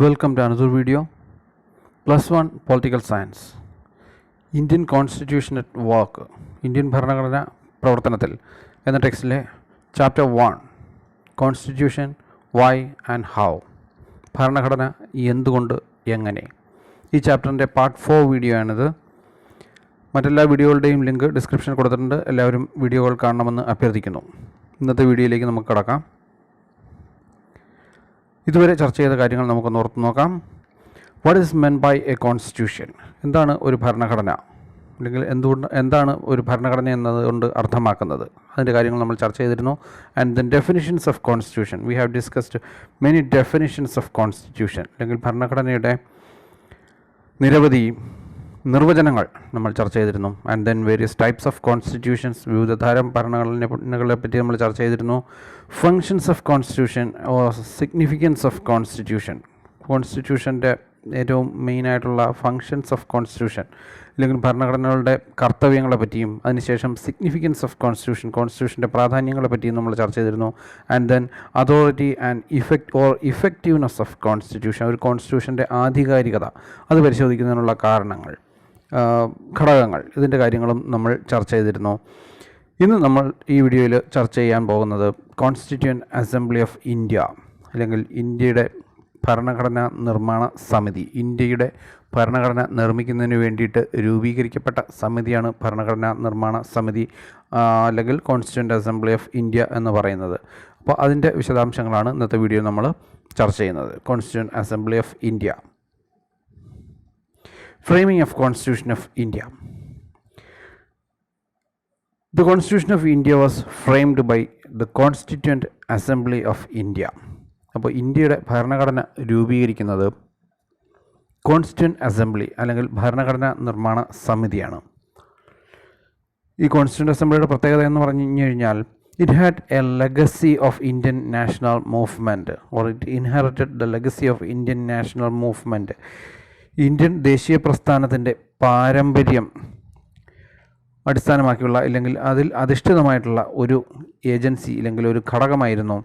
Welcome to another video. +1 Political Science. Indian Constitution at Work. Indian ഭരണഘടന പ്രവർത്തനത്തിൽ എന്ന ടെക്സ്റ്റിലെ chapter 1 constitution why and how. ഭരണഘടന എന്തുകൊണ്ട് എങ്ങനെ. ഈ ചാപ്റ്ററിൻ്റെ പാർട്ട് 4 വീഡിയോ ആണിത്. മറ്റെല്ലാ വീഡിയോകളുടെയും ലിങ്ക് ഡിസ്ക്രിപ്ഷനിൽ കൊടുത്തിട്ടുണ്ട്. എല്ലാവരും വീഡിയോകൾ കാണണമെന്ന് അഭ്യർത്ഥിക്കുന്നു. ഇന്നത്തെ വീഡിയോയിലേക്ക് നമുക്ക് കടക്കാം. ഇതുവരെ ചർച്ച ചെയ്ത കാര്യങ്ങൾ നമുക്കൊന്ന് ഓർത്ത് നോക്കാം. What is meant by a constitution? എന്താണ് ഒരു ഭരണഘടന, അല്ലെങ്കിൽ എന്താണ് ഒരു ഭരണഘടന എന്നതുകൊണ്ട് അർത്ഥമാക്കുന്നത്? അതിൻ്റെ കാര്യങ്ങൾ നമ്മൾ ചർച്ച ചെയ്തിരുന്നു. And then definitions of constitution. We have discussed many definitions of constitution, അല്ലെങ്കിൽ ഭരണഘടനയുടെ നിരവധി നിർവചനങ്ങൾ നമ്മൾ ചർച്ച ചെയ്തിരുന്നു. And then various types of constitutions, വിവിധ തരം ഭരണഘടനകളെ പറ്റി നമ്മൾ ചർച്ച ചെയ്തിരുന്നു. Functions of constitution or significance of constitution, കോൺസ്റ്റിറ്റ്യൂഷൻ്റെ ഏറ്റവും മെയിനായിട്ടുള്ള ഫങ്ഷൻസ് ഓഫ് കോൺസ്റ്റിറ്റ്യൂഷൻ, അല്ലെങ്കിൽ ഭരണഘടനകളുടെ കർത്തവ്യങ്ങളെ പറ്റിയും അതിനുശേഷം സിഗ്നിഫിക്കൻസ് ഓഫ് കോൺസ്റ്റിറ്റ്യൂഷൻ, കോൺസ്റ്റിറ്റ്യൂഷൻ്റെ പ്രാധാന്യങ്ങളെ പറ്റിയും നമ്മൾ ചർച്ച ചെയ്തിരുന്നു. And then authority and effectiveness of constitution, ഒരു കോൺസ്റ്റിറ്റ്യൂഷൻ്റെ ആധികാരികത അത് പരിശോധിക്കുന്നതിനുള്ള കാരണങ്ങൾ, ഘടകങ്ങൾ, ഇതിൻ്റെ കാര്യങ്ങളും നമ്മൾ ചർച്ച ചെയ്തിരുന്നു. ഇന്ന് നമ്മൾ ഈ വീഡിയോയിൽ ചർച്ച ചെയ്യാൻ പോകുന്നത് കോൺസ്റ്റിറ്റ്യൂവൻ്റ് അസംബ്ലി ഓഫ് ഇന്ത്യ, അല്ലെങ്കിൽ ഇന്ത്യയുടെ ഭരണഘടനാ നിർമ്മാണ സമിതി. ഇന്ത്യയുടെ ഭരണഘടന നിർമ്മിക്കുന്നതിന് വേണ്ടിയിട്ട് രൂപീകരിക്കപ്പെട്ട സമിതിയാണ് ഭരണഘടനാ നിർമ്മാണ സമിതി, അല്ലെങ്കിൽ കോൺസ്റ്റിറ്റ്യൂവൻ്റ് അസംബ്ലി ഓഫ് ഇന്ത്യ എന്ന് പറയുന്നത്. അപ്പോൾ അതിൻ്റെ വിശദാംശങ്ങളാണ് ഇന്നത്തെ വീഡിയോ നമ്മൾ ചർച്ച ചെയ്യുന്നത്. Constituent assembly of India. Framing of Constitution of India. The Constitution of India was framed by the Constituent Assembly of India. അപ്പോൾ ഇന്ത്യയുടെ ഭരണഘടന രൂപീകരിക്കുന്നത് കോൺസ്റ്റിറ്റ്യൂവൻ്റ് അസംബ്ലി, അല്ലെങ്കിൽ ഭരണഘടനാ നിർമ്മാണ സമിതിയാണ്. ഈ കോൺസ്റ്റിറ്റ്യൂവൻ്റ് അസംബ്ലിയുടെ പ്രത്യേകത എന്ന് പറഞ്ഞു കഴിഞ്ഞാൽ, it had a legacy of Indian national movement, or it inherited the legacy of Indian national movement. Indian ദേശീയ പ്രസ്ഥാനത്തിൻ്റെ പാരമ്പര്യം അടിസ്ഥാനമാക്കിയുള്ള, അല്ലെങ്കിൽ അതിൽ അധിഷ്ഠിതമായിട്ടുള്ള ഒരു ഏജൻസി, അല്ലെങ്കിൽ ഒരു ഘടകമായിരുന്നു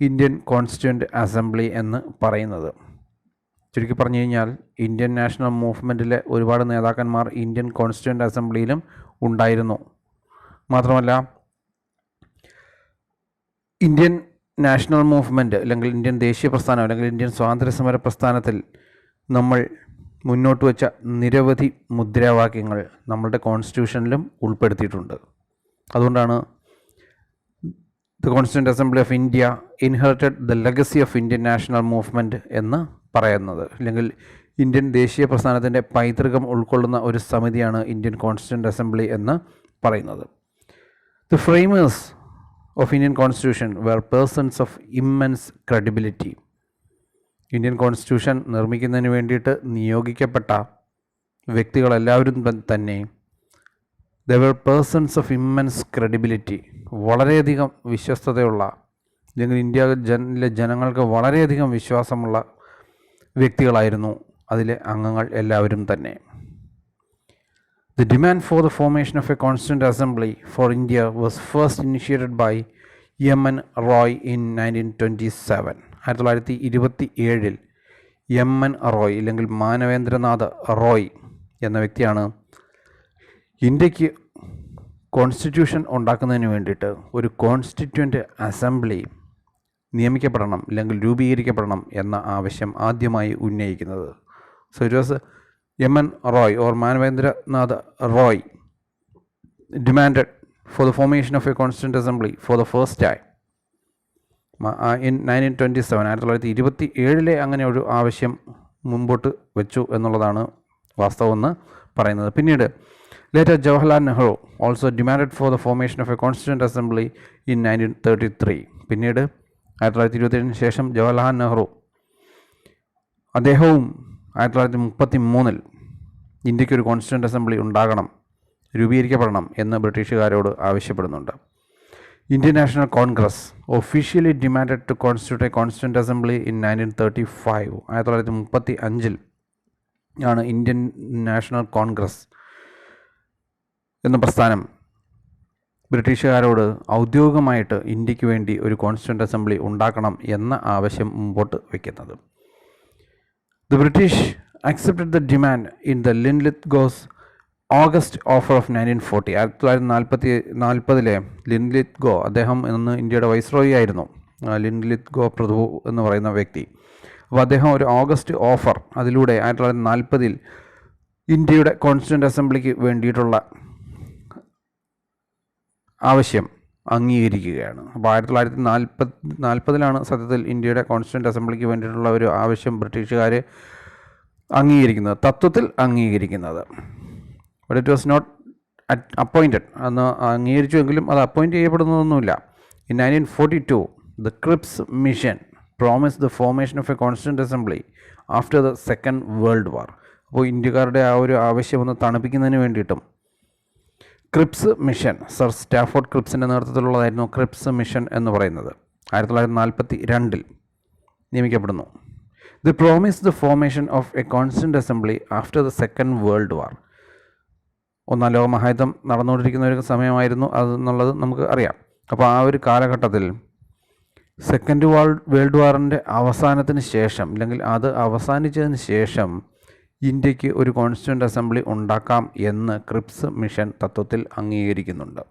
ഇന്ത്യൻ കോൺസ്റ്റിറ്റ്യൂവൻ്റ് അസംബ്ലി എന്ന് പറയുന്നത്. ചുരുക്കി പറഞ്ഞു കഴിഞ്ഞാൽ, ഇന്ത്യൻ നാഷണൽ മൂവ്മെൻറ്റിലെ ഒരുപാട് നേതാക്കന്മാർ ഇന്ത്യൻ കോൺസ്റ്റിറ്റ്യൂവൻ്റ് അസംബ്ലിയിലും ഉണ്ടായിരുന്നു. മാത്രമല്ല, ഇന്ത്യൻ നാഷണൽ മൂവ്മെൻറ്റ്, അല്ലെങ്കിൽ ഇന്ത്യൻ ദേശീയ പ്രസ്ഥാനം, അല്ലെങ്കിൽ ഇന്ത്യൻ സ്വാതന്ത്ര്യ സമര പ്രസ്ഥാനത്തിൽ നമ്മൾ മുന്നോട്ട് വച്ച നിരവധി മുദ്രാവാക്യങ്ങൾ നമ്മളുടെ കോൺസ്റ്റിറ്റ്യൂഷനിലും ഉൾപ്പെടുത്തിയിട്ടുണ്ട്. അതുകൊണ്ടാണ് the constituent assembly of India inherited the legacy of Indian national movement എന്ന് പറയുന്നത്. അല്ലെങ്കിൽ ഇന്ത്യൻ ദേശീയ പ്രസ്ഥാനത്തിൻ്റെ പൈതൃകം ഉൾക്കൊള്ളുന്ന ഒരു സമിതിയാണ് ഇന്ത്യൻ കോൺസ്റ്റിറ്റ്യൂവൻ്റ് അസംബ്ലി എന്ന് പറയുന്നത്. The framers of Indian constitution were persons of immense credibility. Indian constitution നിർമ്മിക്കുന്നതിന് വേണ്ടിയിട്ട് നിയോഗിക്കപ്പെട്ട വ്യക്തികളെല്ലാവരും തന്നെ they were persons of immense credibility, വളരെയധികം വിശ്വസ്തതയുള്ള, അല്ലെങ്കിൽ ഇന്ത്യയിലെ ജനങ്ങൾക്ക് വളരെയധികം വിശ്വാസമുള്ള വ്യക്തികളായിരുന്നു അതിലെ അംഗങ്ങൾ എല്ലാവരും തന്നെ. The demand for the formation of a constituent assembly for India was first initiated by M N. Roy in 1927. 1927 M N. Roy, അല്ലെങ്കിൽ മാനവേന്ദ്രനാഥ് റോയ് എന്ന വ്യക്തിയാണ് ഇന്ത്യക്ക് കോൺസ്റ്റിറ്റ്യൂഷൻ ഉണ്ടാക്കുന്നതിന് വേണ്ടിയിട്ട് ഒരു കോൺസ്റ്റിറ്റ്യൂവൻ്റ് അസംബ്ലി നിയമിക്കപ്പെടണം, അല്ലെങ്കിൽ രൂപീകരിക്കപ്പെടണം എന്ന ആവശ്യം ആദ്യമായി ഉന്നയിക്കുന്നത്. So it was M N. Roy or Manavendranath Roy demanded for the formation of a constituent assembly for the first time in 1927. 1927 അങ്ങനെ ഒരു ആവശ്യം മുമ്പോട്ട് വെച്ചു എന്നുള്ളതാണ് വാസ്തവം എന്ന് പറയുന്നത്. പിന്നീട് later Jawaharlal Nehru also demanded for the formation of a constituent assembly in 1933. പിന്നീട് 1927 ശേഷം ജവഹർലാൽ നെഹ്റു അദ്ദേഹവും 1933 ഇന്ത്യക്കൊരു കോൺസ്റ്റിറ്റ്യൂവൻ്റ് അസംബ്ലി ഉണ്ടാകണം, രൂപീകരിക്കപ്പെടണം എന്ന് ബ്രിട്ടീഷുകാരോട് ആവശ്യപ്പെടുന്നുണ്ട്. Indian National Congress officially demanded to constitute a Constituent Assembly in 1935. 1935 ആണ് ഇന്ത്യൻ നാഷണൽ കോൺഗ്രസ് എന്ന പ്രസ്ഥാനം ബ്രിട്ടീഷുകാരോട് ഔദ്യോഗികമായിട്ട് ഇന്ത്യക്ക് വേണ്ടി ഒരു കോൺസ്റ്റിറ്റ്യൂവൻ്റ് അസംബ്ലി ഉണ്ടാക്കണം എന്ന ആവശ്യം മുമ്പോട്ട് വയ്ക്കുന്നത്. The British accepted the demand in the Linlithgow's August offer of 1940. 1940 Linlithgow, അദ്ദേഹം ഇന്ന് ഇന്ത്യയുടെ വൈസ്രോയി ആയിരുന്നു, ലിൻലിത്ഗോ പ്രഭു എന്ന് പറയുന്ന വ്യക്തി. അപ്പോൾ അദ്ദേഹം ഒരു ഓഗസ്റ്റ് ഓഫർ, അതിലൂടെ 1940 ഇന്ത്യയുടെ കോൺസ്റ്റിറ്റ്യൂൻ്റ് അസംബ്ലിക്ക് വേണ്ടിയിട്ടുള്ള ആവശ്യം അംഗീകരിക്കുകയാണ്. അപ്പോൾ 1940 സത്യത്തിൽ ഇന്ത്യയുടെ കോൺസ്റ്റിറ്റ്യൂൻ്റ് അസംബ്ലിക്ക് വേണ്ടിയിട്ടുള്ള ഒരു ആവശ്യം ബ്രിട്ടീഷുകാർ അംഗീകരിക്കുന്നത്, തത്വത്തിൽ അംഗീകരിക്കുന്നത്. But it was not appointed. അന്ന് അംഗീകരിച്ചുവെങ്കിലും അത് അപ്പോയിൻറ്റ് ചെയ്യപ്പെടുന്നതൊന്നുമില്ല. In 1942 the Cripps mission promise the formation of a constituent assembly after the second world war. അപ്പോൾ ഇന്ത്യക്കാരുടെ ആ ഒരു ആവശ്യം ഒന്ന് തണുപ്പിക്കുന്നതിന് വേണ്ടിയിട്ടും ക്രിപ്സ് മിഷൻ, സർ സ്റ്റാഫോർഡ് ക്രിപ്സിൻ്റെ നേതൃത്വത്തിലുള്ളതായിരുന്നു ക്രിപ്സ് മിഷൻ എന്ന് പറയുന്നത്. 1942 നിയമിക്കപ്പെടുന്നു. The promise the formation of a constituent assembly after the second world war. ഒന്നാം ലോക മഹായുദ്ധം നടന്നുകൊണ്ടിരിക്കുന്ന ഒരു സമയമായിരുന്നു അതെന്നുള്ളത് നമുക്ക് അറിയാം. അപ്പോൾ ആ ഒരു കാലഘട്ടത്തിൽ സെക്കൻഡ് വേൾഡ് വാറിൻ്റെ അവസാനത്തിന് ശേഷം, അല്ലെങ്കിൽ അത് അവസാനിച്ചതിന് ശേഷം ഇന്ത്യക്ക് ഒരു കോൺസ്റ്റിറ്റ്യൂൻ്റ് അസംബ്ലി ഉണ്ടാക്കാം എന്ന് ക്രിപ്സ് മിഷൻ തത്വത്തിൽ അംഗീകരിക്കുന്നുണ്ട്.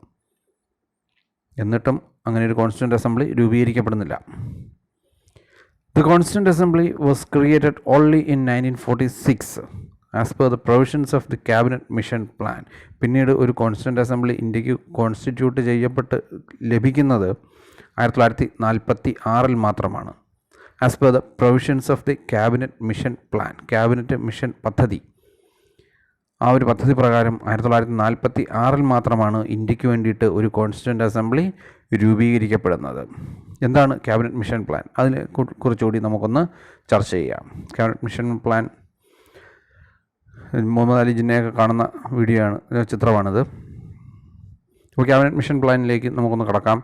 എന്നിട്ടും അങ്ങനെ ഒരു കോൺസ്റ്റിറ്റ്യൂൻ്റ് അസംബ്ലി രൂപീകരിക്കപ്പെടുന്നില്ല. The constituent assembly was created only in 1946 as per the provisions of the cabinet mission plan. പിന്നീട് ഒരു കോൺസ്റ്റിറ്റ്യൂൻ്റ് അസംബ്ലി ഇന്ത്യക്ക് കോൺസ്റ്റിറ്റ്യൂട്ട് ചെയ്യപ്പെട്ട് ലഭിക്കുന്നത് 1946 മാത്രമാണ്. As per the provisions of the cabinet mission plan, cabinet mission പദ്ധതി, ആ ഒരു പദ്ധതി പ്രകാരം 1946 മാത്രമാണ് ഇന്ത്യക്ക് വേണ്ടിയിട്ട് ഒരു കോൺസ്റ്റിറ്റ്യൂൻ്റ് അസംബ്ലി രൂപീകരിക്കപ്പെടുന്നത്. എന്താണ് ക്യാബിനറ്റ് മിഷൻ പ്ലാൻ? അതിനെ കുറിച്ചുകൂടി നമുക്കൊന്ന് ചർച്ച ചെയ്യാം. Cabinet mission plan Muhammad Ali ജിന്നയൊക്കെ കാണുന്ന വീഡിയോ ആണ്, ചിത്രമാണിത്. അപ്പോൾ ക്യാബിനറ്റ് മിഷൻ പ്ലാനിലേക്ക് നമുക്കൊന്ന് കടക്കാം.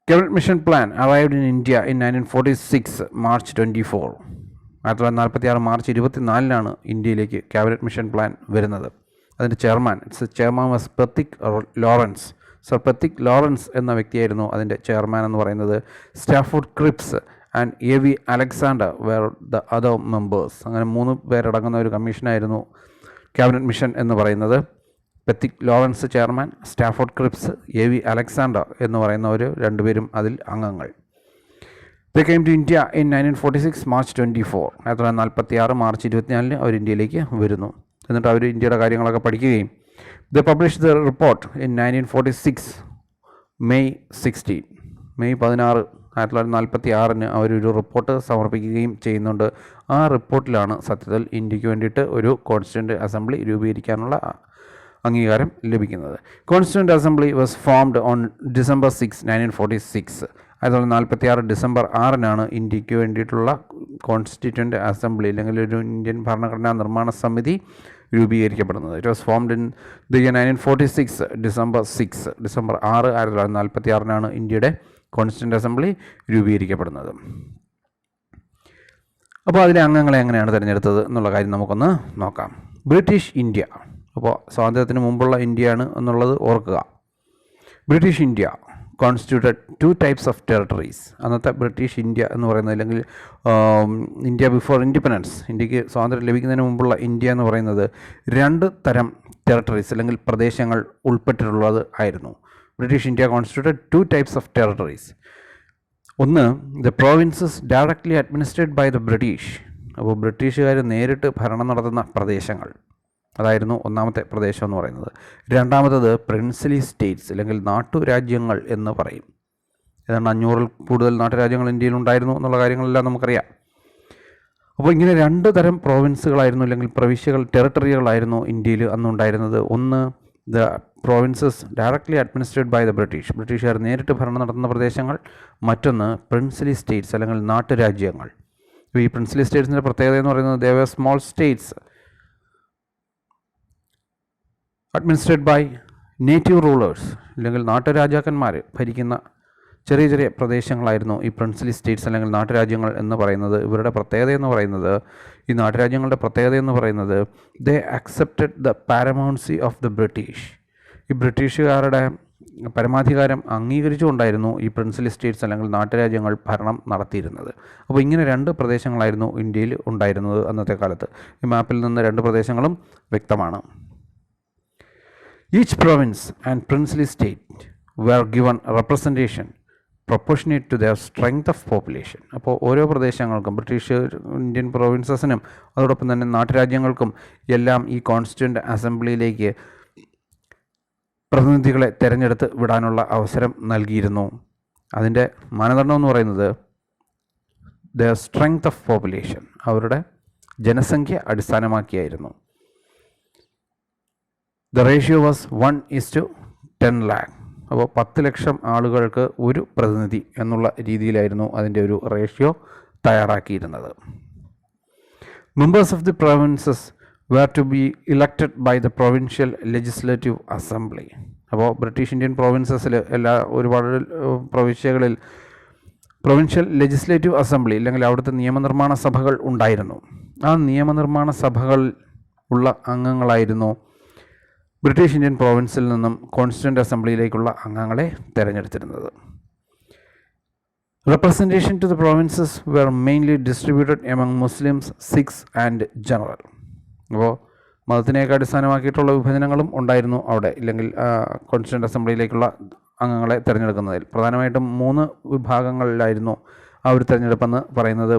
Cabinet mission plan arrived in India in 1946 March 24. 1946 March 24 ഇന്ത്യയിലേക്ക് ക്യാബിനറ്റ് മിഷൻ പ്ലാൻ വരുന്നത്. അതിൻ്റെ chairman was Pethick Lawrence. Sir Pethick Lawrence എന്ന വ്യക്തിയായിരുന്നു അതിൻ്റെ ചെയർമാൻ എന്ന് പറയുന്നത്. Stafford Cripps and A V Alexander were the other members. അങ്ങനെ 3 പേരടങ്ങുന്ന ഒരു കമ്മീഷനായിരുന്നു ക്യാബിനറ്റ് മിഷൻ എന്ന് പറയുന്നത്. Pethick Lawrence chairman, Stafford Cripps, A V Alexander എന്ന് പറയുന്നവർ 2 പേരും അതിൽ അംഗങ്ങൾ. They came to India in 1946 March 24. 1946 March 24 അവർ ഇന്ത്യയിലേക്ക് വരുന്നു. എന്നിട്ട് അവർ ഇന്ത്യയുടെ കാര്യങ്ങളൊക്കെ പഠിക്കുകയും the publish the report in 1946 May 16. May 16 1946 അവരൊരു റിപ്പോർട്ട് സമർപ്പിക്കുകയും ചെയ്യുന്നുണ്ട്. ആ റിപ്പോർട്ടിലാണ് സത്യത്തിൽ ഇന്ത്യക്ക് വേണ്ടിയിട്ട് ഒരു കോൺസ്റ്റിറ്റ്യൂൻ്റ് അസംബ്ലി രൂപീകരിക്കാനുള്ള അംഗീകാരം ലഭിക്കുന്നത്. Constituent assembly was formed on December 6, 1946. 1946 December 6 ഇന്ത്യക്ക് വേണ്ടിയിട്ടുള്ള കോൺസ്റ്റിറ്റ്യൂൻ്റ് അസംബ്ലി അല്ലെങ്കിൽ ഒരു ഇന്ത്യൻ ഭരണഘടനാ നിർമ്മാണ സമിതി രൂപീകരിക്കപ്പെടുന്നത്. It was formed in the year 1946 December 6. December 6, 1946 ഇന്ത്യയുടെ കോൺസ്റ്റിറ്റ്യൂൻ്റ് അസംബ്ലി രൂപീകരിക്കപ്പെടുന്നത്. അപ്പോൾ അതിലെ അംഗങ്ങളെ എങ്ങനെയാണ് തിരഞ്ഞെടുത്തത് എന്നുള്ള കാര്യം നമുക്കൊന്ന് നോക്കാം. ബ്രിട്ടീഷ് ഇന്ത്യ, അപ്പോൾ സ്വാതന്ത്ര്യത്തിന് മുമ്പുള്ള ഇന്ത്യയാണ് എന്നുള്ളത് ഓർക്കുക. British India constituted 2 types of territories. അന്നത്തെ ബ്രിട്ടീഷ് ഇന്ത്യ എന്ന് പറയുന്നത്, അല്ലെങ്കിൽ ഇന്ത്യ ബിഫോർ ഇൻഡിപെൻഡൻസ്, ഇന്ത്യക്ക് സ്വാതന്ത്ര്യം ലഭിക്കുന്നതിന് മുമ്പുള്ള ഇന്ത്യ എന്ന് പറയുന്നത് 2 തരം ടെറിട്ടറീസ് അല്ലെങ്കിൽ പ്രദേശങ്ങൾ ഉൾപ്പെട്ടിട്ടുള്ളത് ആയിരുന്നു. British India constituted 2 types of territories. ഒന്ന്, the provinces directly administered by the British. അപ്പോൾ ബ്രിട്ടീഷുകാർ നേരിട്ട് ഭരണം നടത്തുന്ന പ്രദേശങ്ങൾ, അതായിരുന്നു ഒന്നാമത്തെ പ്രദേശം എന്ന് പറയുന്നത്. രണ്ടാമത്തത് പ്രിൻസ്ലി സ്റ്റേറ്റ്സ് അല്ലെങ്കിൽ നാട്ടുരാജ്യങ്ങൾ എന്ന് പറയും. ഏതാണ്ട് 500-ൽ കൂടുതൽ നാട്ടുരാജ്യങ്ങൾ ഇന്ത്യയിലുണ്ടായിരുന്നു എന്നുള്ള കാര്യങ്ങളെല്ലാം നമുക്കറിയാം. അപ്പോൾ ഇങ്ങനെ 2 തരം പ്രോവിൻസുകളായിരുന്നു അല്ലെങ്കിൽ പ്രവിശ്യകൾ, ടെറിട്ടറികളായിരുന്നു ഇന്ത്യയിൽ അന്നുണ്ടായിരുന്നത്. ഒന്ന്, the provinces directly administered by the British, ബ്രിട്ടീഷുകാർ നേരിട്ട് ഭരണം നടത്തുന്ന പ്രദേശങ്ങൾ. മറ്റൊന്ന് പ്രിൻസ്ലി സ്റ്റേറ്റ്സ് അല്ലെങ്കിൽ നാട്ടുരാജ്യങ്ങൾ. ഈ പ്രിൻസ്ലി സ്റ്റേറ്റ്സിൻ്റെ പ്രത്യേകത എന്ന് പറയുന്നത് they were small states administered by native rulers, അല്ലെങ്കിൽ നാട്ടുരാജാക്കന്മാർ ഭരിക്കുന്ന ചെറിയ ചെറിയ പ്രദേശങ്ങളായിരുന്നു ഈ പ്രിൻസ്ലി സ്റ്റേറ്റ്സ് അല്ലെങ്കിൽ നാട്ടുരാജ്യങ്ങൾ എന്ന് പറയുന്നത്. ഇവരുടെ പ്രത്യേകത എന്ന് പറയുന്നത്, ഈ നാട്ടുരാജ്യങ്ങളുടെ പ്രത്യേകത എന്ന് പറയുന്നത്, they accepted the paramountcy of the British. ഈ ബ്രിട്ടീഷുകാരുടെ പരമാധികാരം അംഗീകരിച്ചുകൊണ്ടായിരുന്നു ഈ പ്രിൻസ്ലി സ്റ്റേറ്റ്സ് അല്ലെങ്കിൽ നാട്ടുരാജ്യങ്ങൾ ഭരണം നടത്തിയിരുന്നത്. അപ്പോൾ ഇങ്ങനെ 2 പ്രദേശങ്ങളായിരുന്നു ഇന്ത്യയിൽ ഉണ്ടായിരുന്നത് അന്നത്തെ കാലത്ത്. ഈ മാപ്പിൽ നിന്ന് 2 പ്രദേശങ്ങളും വ്യക്തമാണ്. Each province and princely state were given representation proportionate to their strength of population. അപ്പോൾ ഓരോ പ്രദേശങ്ങൾക്കും ബ്രിട്ടീഷ് ഇന്ത്യൻ പ്രൊവിൻസസിനും അതോടൊപ്പം തന്നെ നാട്ടുരാജ്യങ്ങൾക്കും എല്ലാം ഈ കോൺസ്റ്റിറ്റ്യൂവൻ്റ് അസംബ്ലിയിലേക്ക് പ്രതിനിധികളെ തിരഞ്ഞെടുത്ത് വിടാനുള്ള അവസരം നൽകിയിരുന്നു. അതിൻ്റെ മാനദണ്ഡം എന്ന് പറയുന്നത് ദ സ്ട്രെങ്ത് ഓഫ് പോപ്പുലേഷൻ, അവരുടെ ജനസംഖ്യ അടിസ്ഥാനമാക്കിയായിരുന്നു. The ratio was 1:10 lakh. അപ്പോൾ 10 ലക്ഷം ആളുകൾക്ക് ഒരു പ്രതിനിധി എന്നുള്ള രീതിയിലായിരുന്നു അതിൻ്റെ ഒരു റേഷ്യോ തയ്യാറാക്കിയിരുന്നത്. Members of the provinces were to be elected by the provincial legislative assembly. അപ്പോൾ ബ്രിട്ടീഷ് ഇന്ത്യൻ പ്രോവിൻസസിൽ ഒരുപാട് പ്രവിശ്യകളിൽ പ്രൊവിൻഷ്യൽ ലെജിസ്ലേറ്റീവ് അസംബ്ലി അല്ലെങ്കിൽ അവിടുത്തെ നിയമനിർമ്മാണ സഭകൾ ഉണ്ടായിരുന്നു. ആ നിയമനിർമ്മാണ സഭകളിൽ ഉള്ള അംഗങ്ങളായിരുന്നു ബ്രിട്ടീഷ് ഇന്ത്യൻ പ്രോവിൻസിൽ നിന്നും കോൺസ്റ്റിറ്റ്യൂവൻ്റ് അസംബ്ലിയിലേക്കുള്ള അംഗങ്ങളെ തിരഞ്ഞെടുത്തിരുന്നത്. Representation to the provinces were mainly distributed among Muslims, Sikhs and general. അപ്പോൾ മതത്തിനെയൊക്കെ അടിസ്ഥാനമാക്കിയിട്ടുള്ള വിഭജനങ്ങളും ഉണ്ടായിരുന്നു അവിടെ, ഇല്ലെങ്കിൽ കോൺസ്റ്റിറ്റ്യൂവൻ്റ് അസംബ്ലിയിലേക്കുള്ള അംഗങ്ങളെ തിരഞ്ഞെടുക്കുന്നതിൽ. പ്രധാനമായിട്ടും 3 വിഭാഗങ്ങളിലായിരുന്നു ആ ഒരു തിരഞ്ഞെടുപ്പെന്ന് പറയുന്നത്.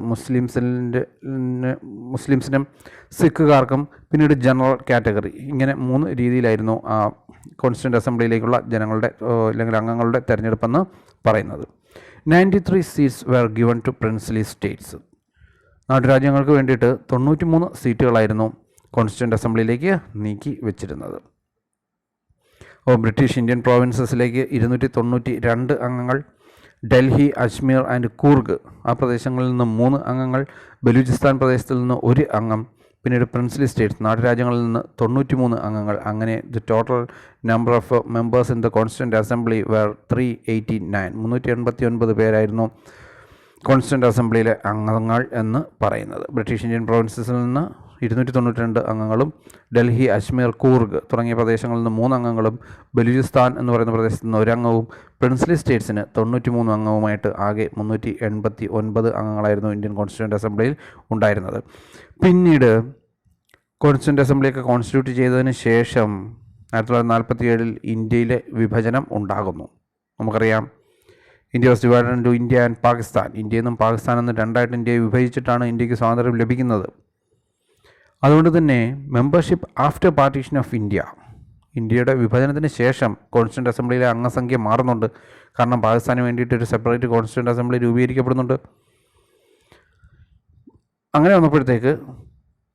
മുസ്ലിംസിനും സിഖുകാർക്കും പിന്നീട് ജനറൽ കാറ്റഗറി, ഇങ്ങനെ 3 രീതിയിലായിരുന്നു ആ കോൺസ്റ്റിറ്റ്യൂവൻ്റ് അസംബ്ലിയിലേക്കുള്ള ജനങ്ങളുടെ അല്ലെങ്കിൽ അംഗങ്ങളുടെ തിരഞ്ഞെടുപ്പെന്ന് പറയുന്നത്. 93 seats were given to princely states. നാട്ടുരാജ്യങ്ങൾക്ക് വേണ്ടിയിട്ട് 93 സീറ്റുകളായിരുന്നു കോൺസ്റ്റിറ്റ്യൂവൻ്റ് അസംബ്ലിയിലേക്ക് നീക്കി വെച്ചിരുന്നത്. അപ്പോൾ ബ്രിട്ടീഷ് ഇന്ത്യൻ പ്രോവിൻസസിലേക്ക് 292 അംഗങ്ങൾ, ഡൽഹി, അജ്മീർ ആൻഡ് കൂർഗ് ആ പ്രദേശങ്ങളിൽ നിന്ന് 3 അംഗങ്ങൾ, ബലൂചിസ്ഥാൻ പ്രദേശത്തിൽ നിന്ന് 1 അംഗം, പിന്നീട് പ്രിൻസ്ലി സ്റ്റേറ്റ്സ് നാട്ടുരാജ്യങ്ങളിൽ നിന്ന് 93 അംഗങ്ങൾ. അങ്ങനെ the total number of members in the constituent assembly were 389 പേരായിരുന്നു കോൺസ്റ്റിറ്റ്യൂവൻ്റ് അസംബ്ലിയിലെ അംഗങ്ങൾ എന്ന് പറയുന്നത്. ബ്രിട്ടീഷ് ഇന്ത്യൻ പ്രോവിൻസസിൽ നിന്ന് 292 അംഗങ്ങളും, ഡൽഹി, അജ്മീർ, കൂർഗ് തുടങ്ങിയ പ്രദേശങ്ങളിൽ നിന്ന് 3 അംഗങ്ങളും, ബലൂചിസ്ഥാൻ എന്ന് പറയുന്ന പ്രദേശത്ത് നിന്ന് 1 അംഗവും, പ്രിൻസ്ലി സ്റ്റേറ്റ്സിന് 93 അംഗവുമായിട്ട് ആകെ 389 അംഗങ്ങളായിരുന്നു ഇന്ത്യൻ കോൺസ്റ്റിറ്റ്യൂവൻ്റ് അസംബ്ലിയിൽ ഉണ്ടായിരുന്നത്. പിന്നീട് കോൺസ്റ്റിറ്റ്യൂവൻ്റ് അസംബ്ലിയൊക്കെ കോൺസ്റ്റിറ്റ്യൂട്ട് ചെയ്തതിന് ശേഷം 1947 ഇന്ത്യയിലെ വിഭജനം ഉണ്ടാകുന്നു. നമുക്കറിയാം, India was divided into India and Pakistan. ഇന്ത്യയിൽ നിന്നും പാകിസ്ഥാനിൽ നിന്ന് 2ആയിട്ട് ഇന്ത്യയെ വിഭജിച്ചിട്ടാണ് ഇന്ത്യക്ക് സ്വാതന്ത്ര്യം ലഭിക്കുന്നത്. അതുകൊണ്ട് തന്നെ മെമ്പർഷിപ്പ് ആഫ്റ്റർ പാർട്ടീഷൻ ഓഫ് ഇന്ത്യയുടെ വിഭജനത്തിന് ശേഷം കോൺസ്റ്റിറ്റ്യൂവൻ്റ് അസംബ്ലിയിലെ അംഗസംഖ്യ മാറുന്നുണ്ട്. കാരണം പാകിസ്ഥാന് വേണ്ടിയിട്ട് ഒരു സെപ്പറേറ്റ് കോൺസ്റ്റിറ്റ്യൂവൻ്റ് അസംബ്ലി രൂപീകരിക്കപ്പെടുന്നുണ്ട്. അങ്ങനെ വന്നപ്പോഴത്തേക്ക്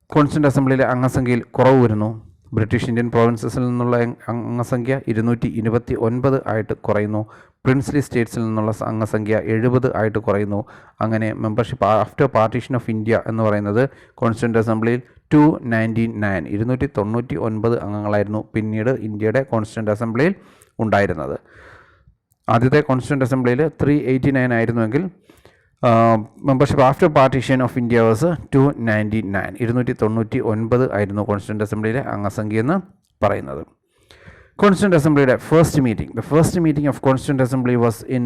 കോൺസ്റ്റിറ്റ്യൂവൻ്റ് അസംബ്ലിയിലെ അംഗസംഖ്യയിൽ കുറവ് വരുന്നു. ബ്രിട്ടീഷ് ഇന്ത്യൻ പ്രോവിൻസസിൽ നിന്നുള്ള അംഗസംഖ്യ 229 ആയിട്ട് കുറയുന്നു. പ്രിൻസ്ലി സ്റ്റേറ്റ്സിൽ നിന്നുള്ള അംഗസംഖ്യ 70 ആയിട്ട് കുറയുന്നു. അങ്ങനെ membership after partition of India എന്ന് പറയുന്നത് കോൺസ്റ്റിറ്റ്യൂവൻ്റ് അസംബ്ലിയിൽ 299 അംഗങ്ങളായിരുന്നു പിന്നീട് ഇന്ത്യയുടെ കോൺസ്റ്റിറ്റ്യൂവൻ്റ് അസംബ്ലിയിൽ ഉണ്ടായിരുന്നത്. ആദ്യത്തെ കോൺസ്റ്റിറ്റ്യൂവൻ്റ് അസംബ്ലിയിൽ 389 ആയിരുന്നുവെങ്കിൽ membership after partition of India was 299 ആയിരുന്നു കോൺസ്റ്റിറ്റ്യൂവൻ്റ് അസംബ്ലിയിലെ അംഗസംഖ്യ എന്ന് പറയുന്നത്. കോൺസ്റ്റിറ്റ്യൂവൻ്റ് അസംബ്ലിയുടെ the first meeting of constituent assembly was in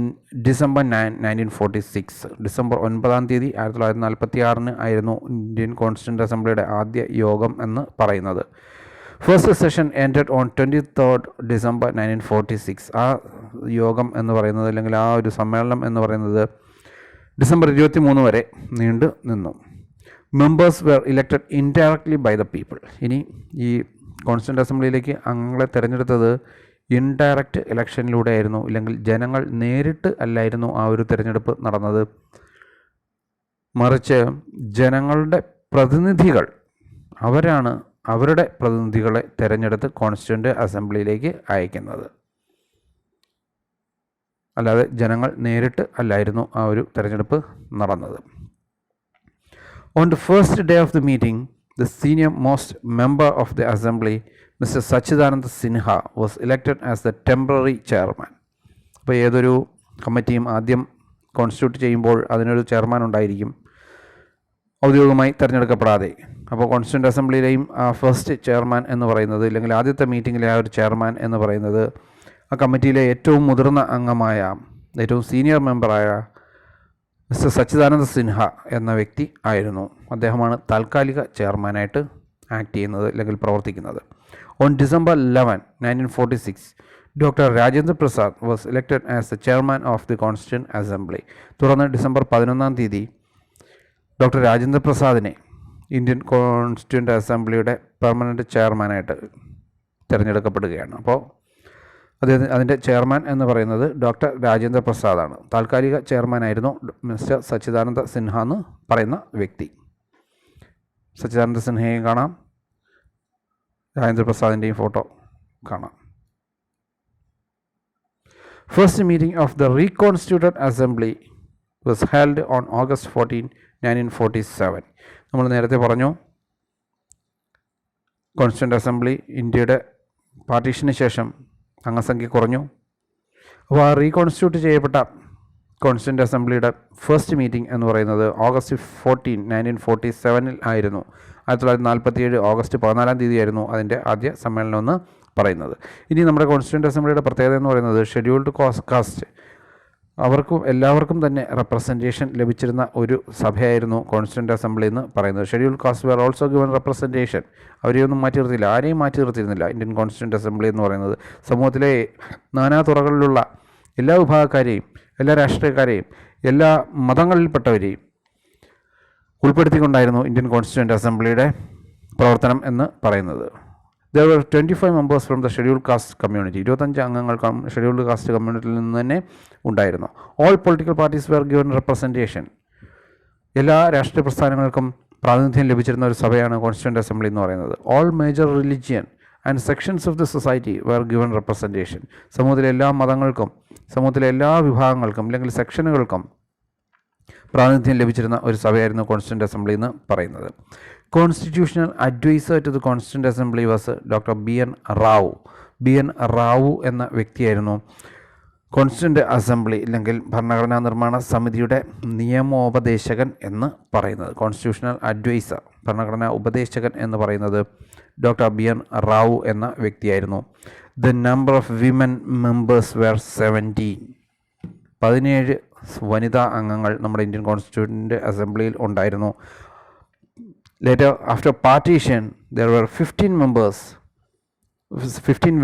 December 9, 1946. December 9 1946 ആയിരുന്നു ഇന്ത്യൻ കോൺസ്റ്റിറ്റ്യൂവൻ്റ് അസംബ്ലിയുടെ ആദ്യ യോഗം എന്ന് പറയുന്നത്. First session ended on 23rd December 1946. ആ യോഗം എന്ന് പറയുന്നത്, അല്ലെങ്കിൽ ആ ഒരു സമ്മേളനം എന്ന് പറയുന്നത് ഡിസംബർ 23 വരെ നീണ്ടു നിന്നു. Members were elected indirectly by the people. ഇനി ഈ കോൺസ്റ്റിറ്റ്യൂവൻ്റ് അസംബ്ലിയിലേക്ക് അംഗങ്ങളെ തിരഞ്ഞെടുത്തത് ഇൻഡയറക്റ്റ് ഇലക്ഷനിലൂടെ ആയിരുന്നു, ഇല്ലെങ്കിൽ ജനങ്ങൾ നേരിട്ട് അല്ലായിരുന്നു ആ ഒരു തിരഞ്ഞെടുപ്പ് നടന്നത്. മറിച്ച് ജനങ്ങളുടെ പ്രതിനിധികൾ, അവരാണ് അവരുടെ പ്രതിനിധികളെ തിരഞ്ഞെടുത്ത് കോൺസ്റ്റിറ്റ്യൂവൻ്റ് അസംബ്ലിയിലേക്ക് അയക്കുന്നത്. അല്ലാതെ ജനങ്ങൾ നേരിട്ട് അല്ലായിരുന്നു ആ ഒരു തിരഞ്ഞെടുപ്പ് നടന്നത്. On the first day of the meeting, the senior most member of the assembly, Mr. Sachidananda Sinha, was elected as the temporary chairman. അപ്പോൾ ഏതൊരു കമ്മിറ്റിയും ആദ്യം കോൺസ്റ്റിറ്റ്യൂട്ട് ചെയ്യുമ്പോൾ അതിനൊരു ചെയർമാൻ ഉണ്ടായിരിക്കും, ഔദ്യോഗികമായി തിരഞ്ഞെടുക്കപ്പെടാതെ. അപ്പോൾ കോൺസ്റ്റിറ്റ്യൂവൻ്റ് അസംബ്ലിയിലെയും ആ ഫസ്റ്റ് ചെയർമാൻ എന്ന് പറയുന്നത്, ഇല്ലെങ്കിൽ ആദ്യത്തെ മീറ്റിങ്ങിലെ ആ ഒരു ചെയർമാൻ എന്ന് പറയുന്നത് ആ കമ്മിറ്റിയിലെ ഏറ്റവും മുതിർന്ന അംഗമായ ഏറ്റവും സീനിയർ മെമ്പറായ മിസ്റ്റർ സച്ചിദാനന്ദ സിൻഹ എന്ന വ്യക്തി ആയിരുന്നു. അദ്ദേഹമാണ് താൽക്കാലിക ചെയർമാനായിട്ട് ആക്ട് ചെയ്യുന്നത് അല്ലെങ്കിൽ പ്രവർത്തിക്കുന്നത്. On December 11, 1946, doctor Rajendra Prasad was elected as the chairman of the constituent assembly. തുടർന്ന് ഡിസംബർ 11 ഡോക്ടർ രാജേന്ദ്ര പ്രസാദിനെ ഇന്ത്യൻ കോൺസ്റ്റിറ്റ്യൂവൻ്റ് അസംബ്ലിയുടെ പെർമനൻറ്റ് ചെയർമാനായിട്ട് തിരഞ്ഞെടുക്കപ്പെടുകയാണ്. അപ്പോൾ അതിൻ്റെ ചെയർമാൻ എന്ന് പറയുന്നത് ഡോക്ടർ രാജേന്ദ്ര പ്രസാദാണ്. താൽക്കാലിക ചെയർമാനായിരുന്നു മിസ്റ്റർ സച്ചിദാനന്ദ സിൻഹ എന്ന് പറയുന്ന വ്യക്തി. സച്ചിദാനന്ദ സിൻഹയെയും കാണാം, രാജേന്ദ്ര പ്രസാദിൻ്റെയും ഫോട്ടോ കാണാം. First meeting of the reconstituted assembly was held on August 14, 1947. നമ്മൾ നേരത്തെ പറഞ്ഞു കോൺസ്റ്റിറ്റ്യൂവൻ്റ് അസംബ്ലി ഇന്ത്യയുടെ പാർട്ടീഷന് ശേഷം അംഗസംഖ്യ കുറഞ്ഞു. അപ്പോൾ ആ റീകോൺസ്റ്റിറ്റ്യൂട്ട് ചെയ്യപ്പെട്ട കോൺസ്റ്റിറ്റ്യൂവൻ്റ് അസംബ്ലിയുടെ ഫസ്റ്റ് മീറ്റിംഗ് എന്ന് പറയുന്നത് August 14, 1947 ആയിരുന്നു. 1947 August 14 ആയിരുന്നു അതിൻ്റെ ആദ്യ സമ്മേളനം എന്ന് പറയുന്നത്. ഇനി നമ്മുടെ കോൺസ്റ്റിറ്റ്യൂവൻ്റ് അസംബ്ലിയുടെ പ്രത്യേകത എന്ന് പറയുന്നത് ഷെഡ്യൂൾഡ് കാസ്റ്റ് എല്ലാവർക്കും തന്നെ റെപ്രസെൻറ്റേഷൻ ലഭിച്ചിരുന്ന ഒരു സഭയായിരുന്നു കോൺസ്റ്റിറ്റ്യൂവൻ്റ് അസംബ്ലി എന്ന് പറയുന്നത്. Scheduled caste were also given representation. അവരെയൊന്നും മാറ്റി നിർത്തിയില്ല, ആരെയും മാറ്റി നിർത്തിയിരുന്നില്ല. ഇന്ത്യൻ കോൺസ്റ്റിറ്റ്യൂവൻ്റ് അസംബ്ലി എന്ന് പറയുന്നത് സമൂഹത്തിലെ നാനാ തുറകളിലുള്ള എല്ലാ വിഭാഗക്കാരെയും, എല്ലാ രാഷ്ട്രീയക്കാരെയും, എല്ലാ മതങ്ങളിൽപ്പെട്ടവരെയും ഉൾപ്പെടുത്തിക്കൊണ്ടായിരുന്നു ഇന്ത്യൻ കോൺസ്റ്റിറ്റ്യൂവൻ്റ് അസംബ്ലിയുടെ പ്രവർത്തനം എന്ന് പറയുന്നത്. There were 25 members from the scheduled caste community. 25 അംഗങ്ങൾ ഷെഡ്യൂൾഡ് കാസ്റ്റ് കമ്മ്യൂണിറ്റിയിൽ നിന്ന് തന്നെ ഉണ്ടായിരുന്നു. All political parties were given representation. എല്ലാ രാഷ്ട്രീയ പ്രസ്ഥാനങ്ങൾക്കും പ്രാതിനിധ്യം ലഭിച്ചിരുന്ന ഒരു സഭയാണ് കോൺസ്റ്റിറ്റ്യൂവൻ്റ് അസംബ്ലി എന്ന് പറയുന്നത്. All major religion and sections of the society were given representation. സമൂഹത്തിലെ എല്ലാ മതങ്ങൾക്കും, സമൂഹത്തിലെ എല്ലാ വിഭാഗങ്ങൾക്കും അല്ലെങ്കിൽ സെക്ഷനുകൾക്കും പ്രാതിനിധ്യം ലഭിച്ചിരുന്ന ഒരു സഭയായിരുന്നു കോൺസ്റ്റിറ്റ്യൂവൻ്റ് അസംബ്ലി എന്ന് പറയുന്നത്. Constitutional adviser to the constituent assembly was doctor BN Rao. BN Rao എന്ന വ്യക്തിയായിരുന്നു കോൺസ്റ്റിറ്റ്യൂവൻ്റ് അസംബ്ലി അല്ലെങ്കിൽ ഭരണഘടനാ നിർമ്മാണ സമിതിയുടെ നിയമോപദേശകൻ എന്ന് പറയുന്നത്. കോൺസ്റ്റിറ്റ്യൂഷണൽ അഡ്വൈസർ, ഭരണഘടനാ ഉപദേശകൻ എന്ന് പറയുന്നത് ഡോക്ടർ BN റാവു എന്ന വ്യക്തിയായിരുന്നു. The number of women members were 17. 17 വനിതാ അംഗങ്ങൾ നമ്മുടെ ഇന്ത്യൻ കോൺസ്റ്റിറ്റ്യൂവൻ്റ് അസംബ്ലിയിൽ ഉണ്ടായിരുന്നു. Later, after partition, there were 15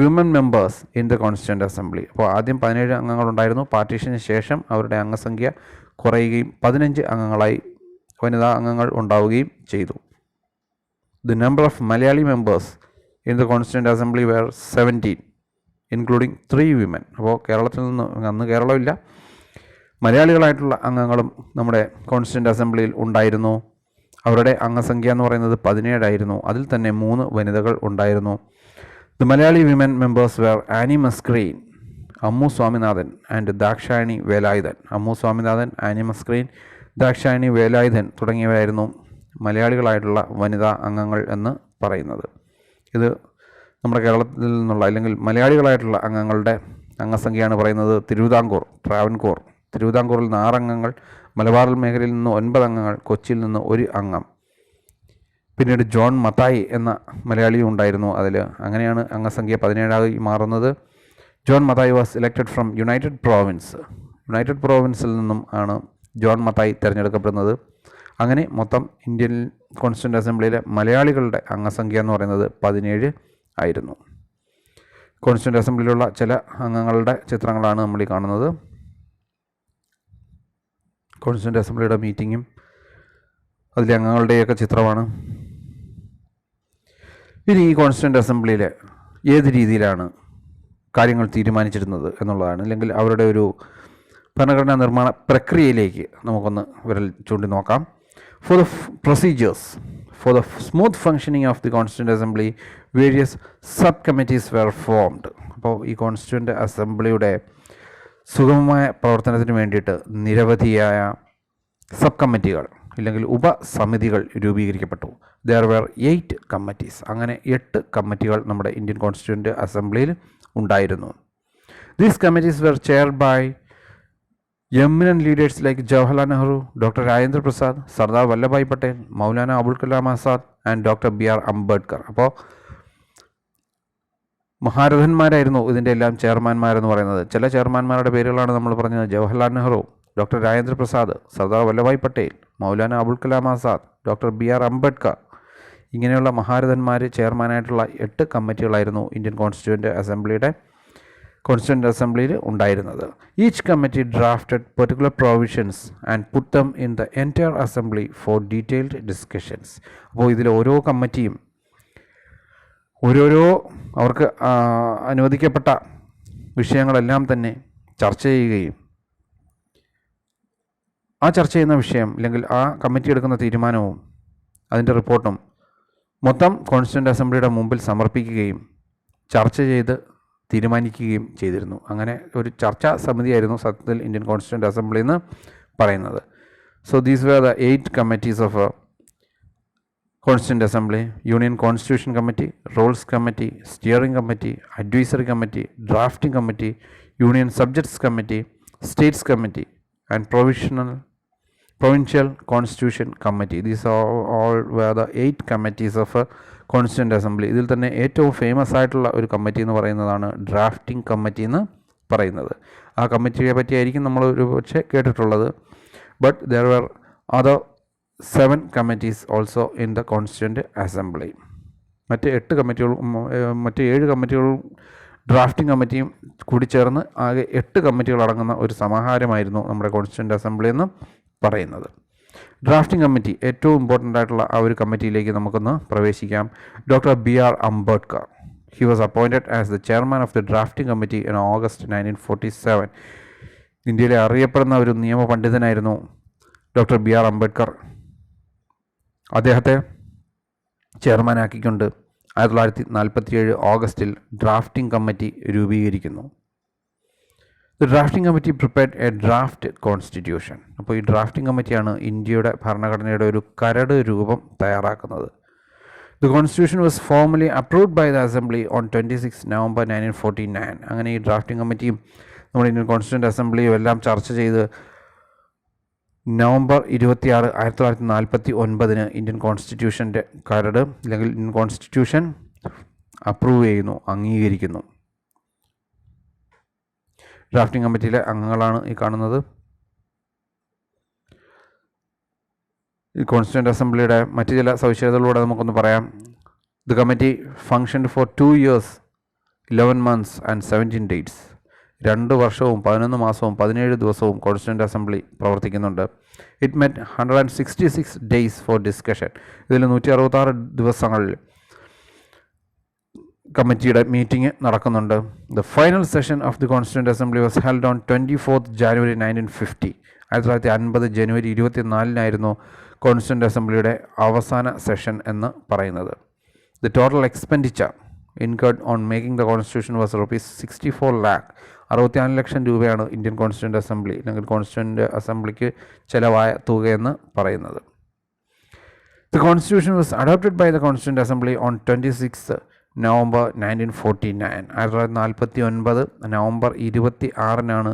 women members in the Constituent Assembly. അപ്പോൾ ആദ്യം 17 അംഗങ്ങളുണ്ടായിരുന്നു. പാർട്ടീഷന് ശേഷം അവരുടെ അംഗസംഖ്യ കുറയുകയും 15 അംഗങ്ങളായി വനിതാ അംഗങ്ങൾ ഉണ്ടാവുകയും ചെയ്തു. The number of Malayali members in the Constituent Assembly were 17, including 3 women. അപ്പോൾ കേരളത്തിൽ നിന്ന്, അന്ന് കേരളമില്ല, മലയാളികളായിട്ടുള്ള അംഗങ്ങളും നമ്മുടെ കോൺസ്റ്റിറ്റ്യൂവൻ്റ് അസംബ്ലിയിൽ ഉണ്ടായിരുന്നു. അവരുടെ അംഗസംഖ്യ എന്ന് പറയുന്നത് 17 ആയിരുന്നു. അതിൽ തന്നെ 3 വനിതകൾ ഉണ്ടായിരുന്നു. The Malayali women members were Annie Mascarene, Ammu Swaminathan and Dakshayani Velayudhan. Ammu Swaminathan, Annie Mascarene, Dakshayani Velayudhan തുടങ്ങിയവരായിരുന്നു മലയാളികളായിട്ടുള്ള വനിതാ അംഗങ്ങൾ എന്ന് പറയുന്നത്. ഇത് നമ്മുടെ കേരളത്തിൽ നിന്നുള്ള അല്ലെങ്കിൽ മലയാളികളായിട്ടുള്ള അംഗങ്ങളുടെ അംഗസംഖ്യയാണ് പറയുന്നത്. തിരുവിതാംകൂറിൽ നിന്ന് 6 അംഗങ്ങൾ, മലബാർ മേഖലയിൽ നിന്ന് 9 അംഗങ്ങൾ, കൊച്ചിയിൽ നിന്ന് 1 അംഗം. പിന്നീട് ജോൺ മത്തായി എന്ന മലയാളിയും ഉണ്ടായിരുന്നു അതിൽ. അങ്ങനെയാണ് അംഗസംഖ്യ 17 മാറുന്നത്. John Mathai was elected from United പ്രോവിൻസിൽ നിന്നും ആണ് ജോൺ മത്തായി തിരഞ്ഞെടുക്കപ്പെടുന്നത്. അങ്ങനെ മൊത്തം ഇന്ത്യൻ കോൺസ്റ്റിറ്റ്യൂവൻ്റ് അസംബ്ലിയിലെ മലയാളികളുടെ അംഗസംഖ്യ എന്ന് പറയുന്നത് 17 ആയിരുന്നു. കോൺസ്റ്റിറ്റ്യൂവൻ്റ് അസംബ്ലിയിലുള്ള ചില അംഗങ്ങളുടെ ചിത്രങ്ങളാണ് നമ്മൾ ഈ കാണുന്നത്. കോൺസ്റ്റിറ്റ്യൂവൻ്റ് അസംബ്ലിയുടെ മീറ്റിങ്ങും അതിലെ അംഗങ്ങളുടെയൊക്കെ ചിത്രമാണ്. ഇനി ഈ കോൺസ്റ്റിറ്റ്യൂവൻ്റ് അസംബ്ലിയിൽ ഏത് രീതിയിലാണ് കാര്യങ്ങൾ തീരുമാനിച്ചിരുന്നത് എന്നുള്ളതാണ്, അല്ലെങ്കിൽ അവരുടെ ഒരു ഭരണഘടനാ നിർമ്മാണ പ്രക്രിയയിലേക്ക് നമുക്കൊന്ന് വിരൽ ചൂണ്ടി നോക്കാം. For the procedures for the smooth functioning of the constituent assembly various sub committees were formed. അപ്പോൾ ഈ കോൺസ്റ്റിറ്റ്യൂവൻ്റ് അസംബ്ലിയുടെ സുഗമമായ പ്രവർത്തനത്തിന് വേണ്ടിയിട്ട് നിരവധിയായ സബ് കമ്മിറ്റികൾ അല്ലെങ്കിൽ ഉപസമിതികൾ രൂപീകരിക്കപ്പെട്ടു. There were 8 committees. അങ്ങനെ 8 കമ്മിറ്റികൾ നമ്മുടെ ഇന്ത്യൻ കോൺസ്റ്റിറ്റ്യൂവൻ്റ് അസംബ്ലിയിൽ ഉണ്ടായിരുന്നു. These committees were chaired by eminent leaders like Jawaharlal Nehru, doctor Rajendra Prasad, Sardar Vallabhbhai Patel, Maulana Abul Kalam Azad and doctor BR Ambedkar. അപ്പോൾ മഹാരഥന്മാരായിരുന്നു ഇതിൻ്റെ എല്ലാം ചെയർമാൻമാരെന്ന് പറയുന്നത്. ചില ചെയർമാൻമാരുടെ പേരുകളാണ് നമ്മൾ പറഞ്ഞത്: Jawaharlal Nehru, doctor Rajendra Prasad, Sardar Vallabhbhai Patel, Maulana Abul Kalam Azad, doctor BR Ambedkar. ഇങ്ങനെയുള്ള മഹാരഥന്മാർ ചെയർമാനായിട്ടുള്ള 8 കമ്മിറ്റികളായിരുന്നു ഇന്ത്യൻ കോൺസ്റ്റിറ്റ്യൂൻ്റ് അസംബ്ലിയിൽ ഉണ്ടായിരുന്നത്. Each committee drafted particular provisions and put them in the entire assembly four detailed discussions. അപ്പോൾ ഇതിൽ ഓരോ കമ്മിറ്റിയും ഓരോരോ അവർക്ക് അനുവദിക്കപ്പെട്ട വിഷയങ്ങളെല്ലാം തന്നെ ചർച്ച ചെയ്യുകയും ആ ചർച്ച ചെയ്യുന്ന വിഷയം അല്ലെങ്കിൽ ആ കമ്മിറ്റി എടുക്കുന്ന തീരുമാനവും അതിൻ്റെ റിപ്പോർട്ടും മൊത്തം കോൺസ്റ്റിറ്റ്യൂൻ്റ് അസംബ്ലിയുടെ മുമ്പിൽ സമർപ്പിക്കുകയും ചർച്ച ചെയ്ത് തീരുമാനിക്കുകയും ചെയ്തിരുന്നു. അങ്ങനെ ഒരു ചർച്ചാ സമിതിയായിരുന്നു സത്യത്തിൽ ഇന്ത്യൻ കോൺസ്റ്റിറ്റ്യൂൻ്റ് അസംബ്ലി എന്ന് പറയുന്നത്. So these were the 8 committees of constituent assembly: union constitution committee, rules committee, steering committee, advisory committee, drafting committee, union subjects committee, states committee and Provincial Constitution Committee. These all were the 8 committees of a Constituent Assembly. ഇതിൽ തന്നെ ഏറ്റവും famous ആയിട്ടുള്ള ഒരു committee എന്ന് പറയുന്നതാണ് drafting committee എന്ന് പറയുന്നത്. ആ കമ്മിറ്റിയെ പറ്റിയായിരിക്കും നമ്മൾ ഒരു പക്ഷേ കേട്ടിട്ടുള്ളത്. But there were other 7 committees also in the Constituent Assembly. മറ്റ് 7 കമ്മിറ്റികളും ഡ്രാഫ്റ്റിംഗ് കമ്മിറ്റിയും കൂടി ചേർന്ന് ആകെ 8 കമ്മിറ്റികൾ അടങ്ങുന്ന ഒരു സമാഹാരമായിരുന്നു നമ്മുടെ കോൺസ്റ്റിറ്റ്യൂൻ്റ് അസംബ്ലി എന്ന് പറയുന്നത്. ഡ്രാഫ്റ്റിംഗ് കമ്മിറ്റി ഏറ്റവും ഇമ്പോർട്ടൻ്റ് ആയിട്ടുള്ള ആ ഒരു കമ്മിറ്റിയിലേക്ക് നമുക്കൊന്ന് പ്രവേശിക്കാം. Doctor BR Ambedkar. He was appointed as the chairman of the drafting committee in August 1947. ഇന്ത്യയിലെ അറിയപ്പെടുന്ന ഒരു നിയമ പണ്ഡിതനായിരുന്നു ഡോക്ടർ BR അംബേദ്കർ. അദ്ദേഹത്തെ ചെയർമാനാക്കിക്കൊണ്ട് 1947 ഓഗസ്റ്റിൽ ഡ്രാഫ്റ്റിംഗ് കമ്മിറ്റി രൂപീകരിക്കുന്നു. The drafting committee prepared a draft constitution. അപ്പോൾ ഈ ഡ്രാഫ്റ്റിംഗ് കമ്മിറ്റിയാണ് ഇന്ത്യയുടെ ഭരണഘടനയുടെ ഒരു കരട് രൂപം തയ്യാറാക്കുന്നത്. The constitution was formally approved by the assembly on 26 November 1949. അങ്ങനെ ഈ ഡ്രാഫ്റ്റിംഗ് കമ്മിറ്റിയും നമ്മുടെ ഇന്ത്യൻ കോൺസ്റ്റിറ്റ്യൂൻ്റ് അസംബ്ലിയും എല്ലാം ചർച്ച ചെയ്ത് നവംബർ 26, 1949 ഇന്ത്യൻ കോൺസ്റ്റിറ്റ്യൂഷൻ്റെ കരട് അല്ലെങ്കിൽ ഇന്ത്യൻ കോൺസ്റ്റിറ്റ്യൂഷൻ അപ്രൂവ് ചെയ്യുന്നു, അംഗീകരിക്കുന്നു. ഡ്രാഫ്റ്റിംഗ് കമ്മിറ്റിയിലെ അംഗങ്ങളാണ് ഈ കാണുന്നത്. ഈ കോൺസ്റ്റിറ്റ്യൂൻ്റ് അസംബ്ലിയുടെ മറ്റ് ചില സവിശേഷതകളൂടെ നമുക്കൊന്ന് പറയാം. The committee functioned for 2 years, 11 months and 17 days. 2 വർഷവും 11 മാസവും 17 ദിവസവും കോൺസ്റ്റിറ്റ്യൂൻ്റ് അസംബ്ലി പ്രവർത്തിക്കുന്നുണ്ട്. It met 166 days for discussion. ഇതിൽ 166 ദിവസങ്ങളിൽ കമ്മിറ്റിയുടെ മീറ്റിംഗ് നടക്കുന്നുണ്ട്. The final session of the constituent assembly was held on 24th January 1950. 1950 ജനുവരി 24 കോൺസ്റ്റിറ്റ്യൂൻ്റ് അസംബ്ലിയുടെ അവസാന സെഷൻ എന്ന് പറയുന്നത്. The total expenditure incurred on making the constitution was ₹64 lakh. 64 ലക്ഷം രൂപയാണ് ഇന്ത്യൻ കോൺസ്റ്റിറ്റ്യൂൻ്റ് അസംബ്ലി അല്ലെങ്കിൽ കോൺസ്റ്റിറ്റ്യൂൻ്റ് അസംബ്ലിക്ക് ചിലവായ തുകയെന്ന് പറയുന്നത്. The constitution was adopted by the constituent assembly on 26 November 1949. 1949 November 26